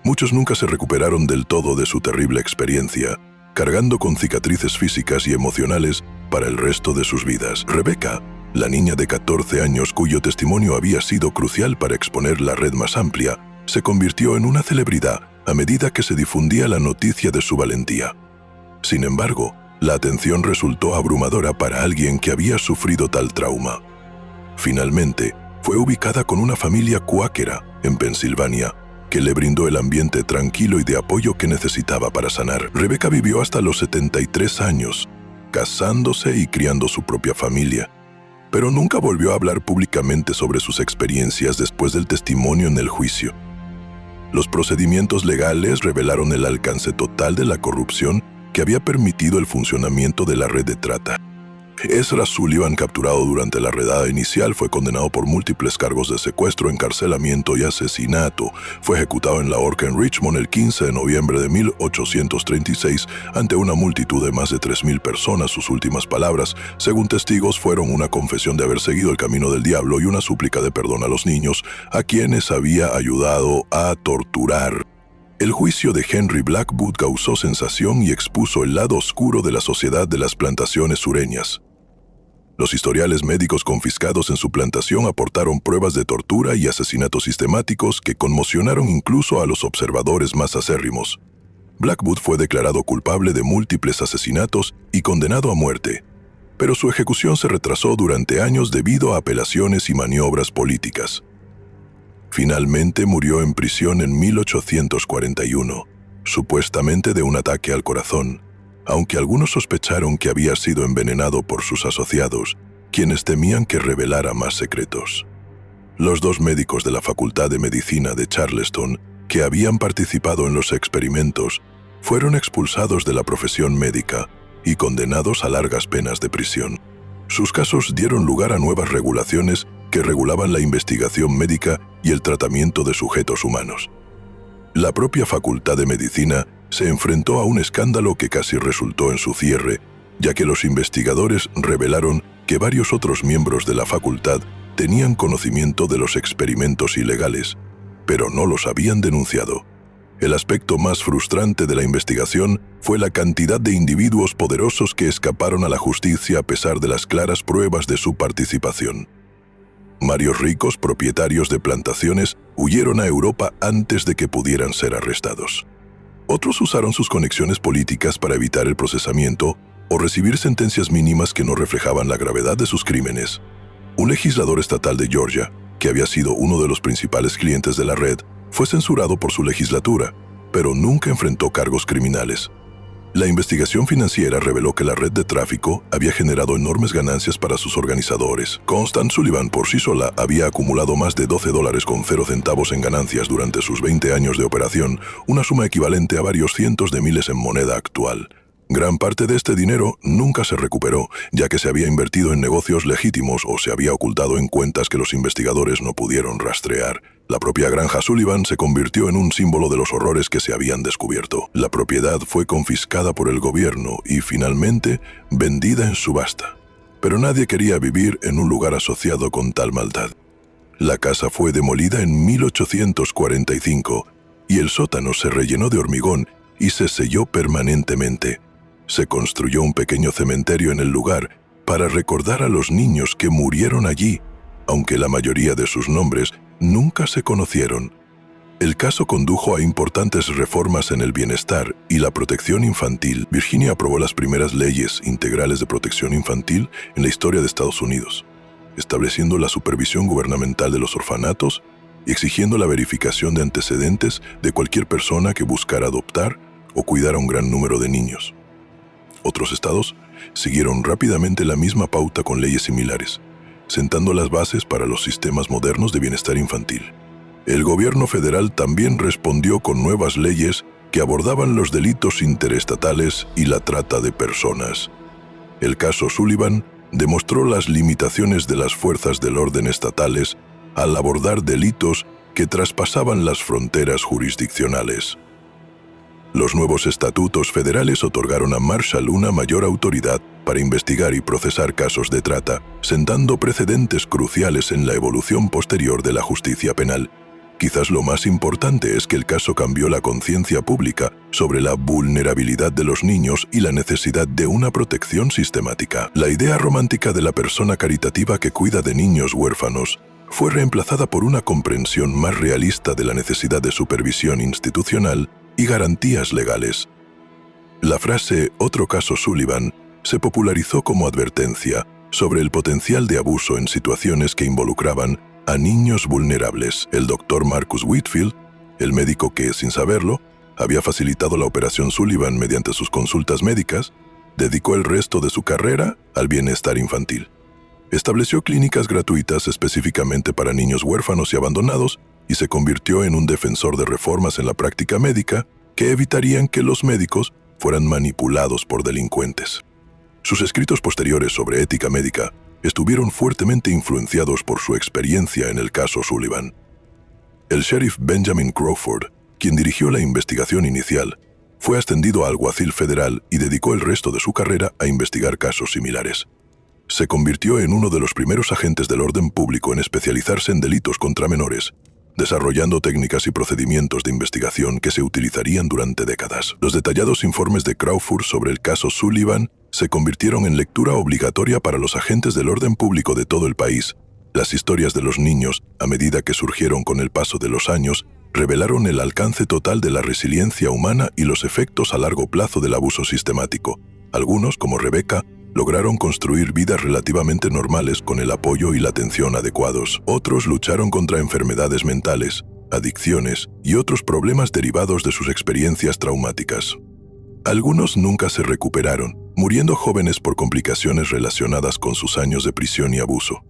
Muchos nunca se recuperaron del todo de su terrible experiencia, cargando con cicatrices físicas y emocionales para el resto de sus vidas. Rebecca, la niña de 14 años cuyo testimonio había sido crucial para exponer la red más amplia, se convirtió en una celebridad a medida que se difundía la noticia de su valentía. Sin embargo, la atención resultó abrumadora para alguien que había sufrido tal trauma. Finalmente, fue ubicada con una familia cuáquera en Pensilvania, que le brindó el ambiente tranquilo y de apoyo que necesitaba para sanar. Rebecca vivió hasta los 73 años, casándose y criando su propia familia, pero nunca volvió a hablar públicamente sobre sus experiencias después del testimonio en el juicio. Los procedimientos legales revelaron el alcance total de la corrupción que había permitido el funcionamiento de la red de trata. Ezra Sullivan, capturado durante la redada inicial, fue condenado por múltiples cargos de secuestro, encarcelamiento y asesinato. Fue ejecutado en la horca en Richmond el 15 de noviembre de 1836 ante una multitud de más de 3,000 personas. Sus últimas palabras, según testigos, fueron una confesión de haber seguido el camino del diablo y una súplica de perdón a los niños, a quienes había ayudado a torturar. El juicio de Henry Blackwood causó sensación y expuso el lado oscuro de la sociedad de las plantaciones sureñas. Los historiales médicos confiscados en su plantación aportaron pruebas de tortura y asesinatos sistemáticos que conmocionaron incluso a los observadores más acérrimos. Blackwood fue declarado culpable de múltiples asesinatos y condenado a muerte, pero su ejecución se retrasó durante años debido a apelaciones y maniobras políticas. Finalmente murió en prisión en 1841, supuestamente de un ataque al corazón, aunque algunos sospecharon que había sido envenenado por sus asociados, quienes temían que revelara más secretos. Los 2 médicos de la Facultad de Medicina de Charleston que habían participado en los experimentos fueron expulsados de la profesión médica y condenados a largas penas de prisión. Sus casos dieron lugar a nuevas regulaciones que regulaban la investigación médica y el tratamiento de sujetos humanos. La propia Facultad de Medicina se enfrentó a un escándalo que casi resultó en su cierre, ya que los investigadores revelaron que varios otros miembros de la facultad tenían conocimiento de los experimentos ilegales, pero no los habían denunciado. El aspecto más frustrante de la investigación fue la cantidad de individuos poderosos que escaparon a la justicia a pesar de las claras pruebas de su participación. Varios ricos propietarios de plantaciones huyeron a Europa antes de que pudieran ser arrestados. Otros usaron sus conexiones políticas para evitar el procesamiento o recibir sentencias mínimas que no reflejaban la gravedad de sus crímenes. Un legislador estatal de Georgia, que había sido uno de los principales clientes de la red, fue censurado por su legislatura, pero nunca enfrentó cargos criminales. La investigación financiera reveló que la red de tráfico había generado enormes ganancias para sus organizadores. Constance Sullivan por sí sola había acumulado más de $12.00 en ganancias durante sus 20 años de operación, una suma equivalente a varios cientos de miles en moneda actual. Gran parte de este dinero nunca se recuperó, ya que se había invertido en negocios legítimos o se había ocultado en cuentas que los investigadores no pudieron rastrear. La propia granja Sullivan se convirtió en un símbolo de los horrores que se habían descubierto. La propiedad fue confiscada por el gobierno y, finalmente, vendida en subasta. Pero nadie quería vivir en un lugar asociado con tal maldad. La casa fue demolida en 1845 y el sótano se rellenó de hormigón y se selló permanentemente. Se construyó un pequeño cementerio en el lugar para recordar a los niños que murieron allí, aunque la mayoría de sus nombres nunca se conocieron. El caso condujo a importantes reformas en el bienestar y la protección infantil. Virginia aprobó las primeras leyes integrales de protección infantil en la historia de Estados Unidos, estableciendo la supervisión gubernamental de los orfanatos y exigiendo la verificación de antecedentes de cualquier persona que buscara adoptar o cuidar a un gran número de niños. Otros estados siguieron rápidamente la misma pauta con leyes similares, sentando las bases para los sistemas modernos de bienestar infantil. El gobierno federal también respondió con nuevas leyes que abordaban los delitos interestatales y la trata de personas. El caso Sullivan demostró las limitaciones de las fuerzas del orden estatales al abordar delitos que traspasaban las fronteras jurisdiccionales. Los nuevos estatutos federales otorgaron a Marshall una mayor autoridad para investigar y procesar casos de trata, sentando precedentes cruciales en la evolución posterior de la justicia penal. Quizás lo más importante es que el caso cambió la conciencia pública sobre la vulnerabilidad de los niños y la necesidad de una protección sistemática. La idea romántica de la persona caritativa que cuida de niños huérfanos fue reemplazada por una comprensión más realista de la necesidad de supervisión institucional y garantías legales. La frase «otro caso Sullivan» se popularizó como advertencia sobre el potencial de abuso en situaciones que involucraban a niños vulnerables. El doctor Marcus Whitfield, el médico que, sin saberlo, había facilitado la operación Sullivan mediante sus consultas médicas, dedicó el resto de su carrera al bienestar infantil. Estableció clínicas gratuitas específicamente para niños huérfanos y abandonados y se convirtió en un defensor de reformas en la práctica médica que evitarían que los médicos fueran manipulados por delincuentes. Sus escritos posteriores sobre ética médica estuvieron fuertemente influenciados por su experiencia en el caso Sullivan. El sheriff Benjamin Crawford, quien dirigió la investigación inicial, fue ascendido a alguacil federal y dedicó el resto de su carrera a investigar casos similares. Se convirtió en uno de los primeros agentes del orden público en especializarse en delitos contra menores, desarrollando técnicas y procedimientos de investigación que se utilizarían durante décadas. Los detallados informes de Crawford sobre el caso Sullivan se convirtieron en lectura obligatoria para los agentes del orden público de todo el país. Las historias de los niños, a medida que surgieron con el paso de los años, revelaron el alcance total de la resiliencia humana y los efectos a largo plazo del abuso sistemático. Algunos, como Rebecca, lograron construir vidas relativamente normales con el apoyo y la atención adecuados. Otros lucharon contra enfermedades mentales, adicciones y otros problemas derivados de sus experiencias traumáticas. Algunos nunca se recuperaron, muriendo jóvenes por complicaciones relacionadas con sus años de prisión y abuso.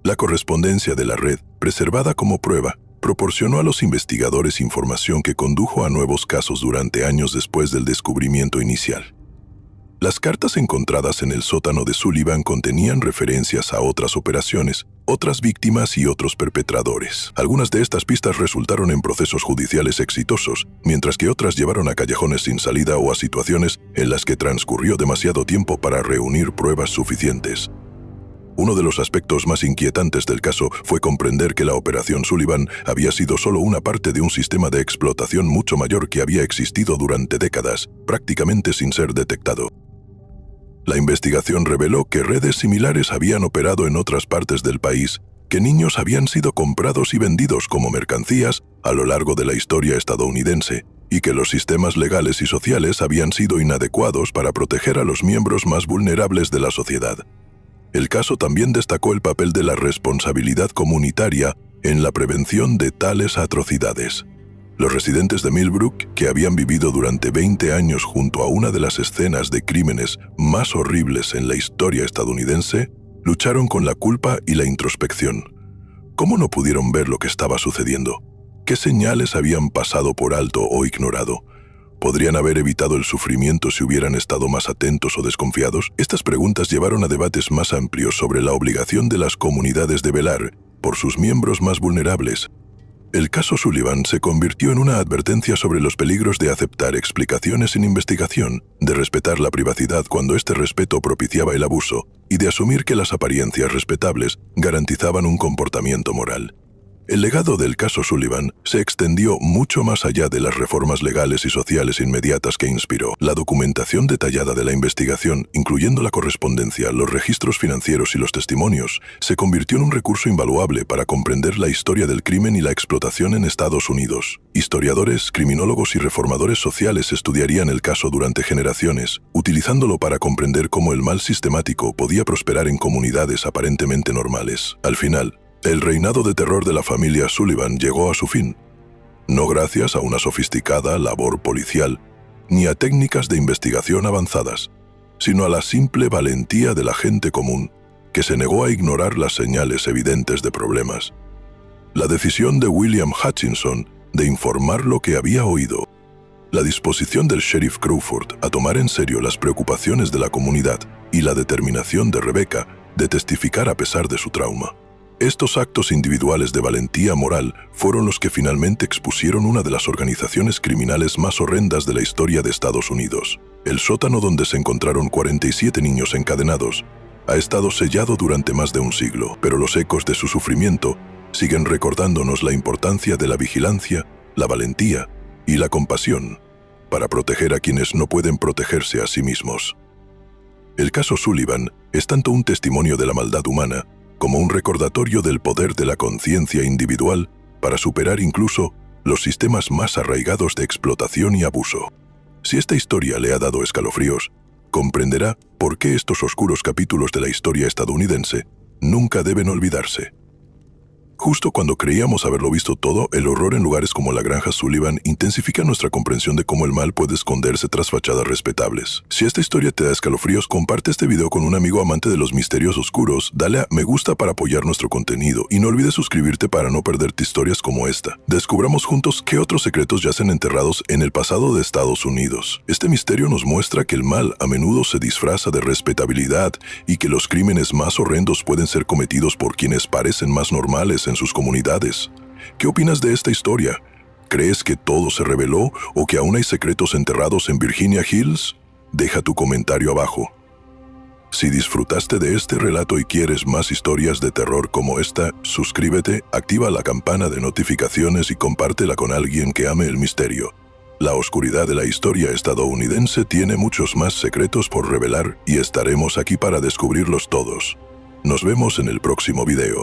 La correspondencia de la red, preservada como prueba, proporcionó a los investigadores información que condujo a nuevos casos durante años después del descubrimiento inicial. Las cartas encontradas en el sótano de Sullivan contenían referencias a otras operaciones, otras víctimas y otros perpetradores. Algunas de estas pistas resultaron en procesos judiciales exitosos, mientras que otras llevaron a callejones sin salida o a situaciones en las que transcurrió demasiado tiempo para reunir pruebas suficientes. Uno de los aspectos más inquietantes del caso fue comprender que la Operación Sullivan había sido solo una parte de un sistema de explotación mucho mayor que había existido durante décadas, prácticamente sin ser detectado. La investigación reveló que redes similares habían operado en otras partes del país, que niños habían sido comprados y vendidos como mercancías a lo largo de la historia estadounidense, y que los sistemas legales y sociales habían sido inadecuados para proteger a los miembros más vulnerables de la sociedad. El caso también destacó el papel de la responsabilidad comunitaria en la prevención de tales atrocidades. Los residentes de Millbrook, que habían vivido durante 20 años junto a una de las escenas de crímenes más horribles en la historia estadounidense, lucharon con la culpa y la introspección. ¿Cómo no pudieron ver lo que estaba sucediendo? ¿Qué señales habían pasado por alto o ignorado? ¿Podrían haber evitado el sufrimiento si hubieran estado más atentos o desconfiados? Estas preguntas llevaron a debates más amplios sobre la obligación de las comunidades de velar por sus miembros más vulnerables. El caso Sullivan se convirtió en una advertencia sobre los peligros de aceptar explicaciones sin investigación, de respetar la privacidad cuando este respeto propiciaba el abuso y de asumir que las apariencias respetables garantizaban un comportamiento moral. El legado del caso Sullivan se extendió mucho más allá de las reformas legales y sociales inmediatas que inspiró. La documentación detallada de la investigación, incluyendo la correspondencia, los registros financieros y los testimonios, se convirtió en un recurso invaluable para comprender la historia del crimen y la explotación en Estados Unidos. Historiadores, criminólogos y reformadores sociales estudiarían el caso durante generaciones, utilizándolo para comprender cómo el mal sistemático podía prosperar en comunidades aparentemente normales. Al final, el reinado de terror de la familia Sullivan llegó a su fin, no gracias a una sofisticada labor policial, ni a técnicas de investigación avanzadas, sino a la simple valentía de la gente común, que se negó a ignorar las señales evidentes de problemas. La decisión de William Hutchinson de informar lo que había oído, la disposición del sheriff Crawford a tomar en serio las preocupaciones de la comunidad y la determinación de Rebecca de testificar a pesar de su trauma. Estos actos individuales de valentía moral fueron los que finalmente expusieron una de las organizaciones criminales más horrendas de la historia de Estados Unidos. El sótano donde se encontraron 47 niños encadenados ha estado sellado durante más de un siglo, pero los ecos de su sufrimiento siguen recordándonos la importancia de la vigilancia, la valentía y la compasión para proteger a quienes no pueden protegerse a sí mismos. El caso Sullivan es tanto un testimonio de la maldad humana como un recordatorio del poder de la conciencia individual para superar incluso los sistemas más arraigados de explotación y abuso. Si esta historia le ha dado escalofríos, comprenderá por qué estos oscuros capítulos de la historia estadounidense nunca deben olvidarse. Justo cuando creíamos haberlo visto todo, el horror en lugares como la granja Sullivan intensifica nuestra comprensión de cómo el mal puede esconderse tras fachadas respetables. Si esta historia te da escalofríos, comparte este video con un amigo amante de los misterios oscuros, dale a me gusta para apoyar nuestro contenido y no olvides suscribirte para no perderte historias como esta. Descubramos juntos qué otros secretos yacen enterrados en el pasado de Estados Unidos. Este misterio nos muestra que el mal a menudo se disfraza de respetabilidad y que los crímenes más horrendos pueden ser cometidos por quienes parecen más normales en sus comunidades. ¿Qué opinas de esta historia? ¿Crees que todo se reveló o que aún hay secretos enterrados en Virginia Hills? Deja tu comentario abajo. Si disfrutaste de este relato y quieres más historias de terror como esta, suscríbete, activa la campana de notificaciones y compártela con alguien que ame el misterio. La oscuridad de la historia estadounidense tiene muchos más secretos por revelar y estaremos aquí para descubrirlos todos. Nos vemos en el próximo video.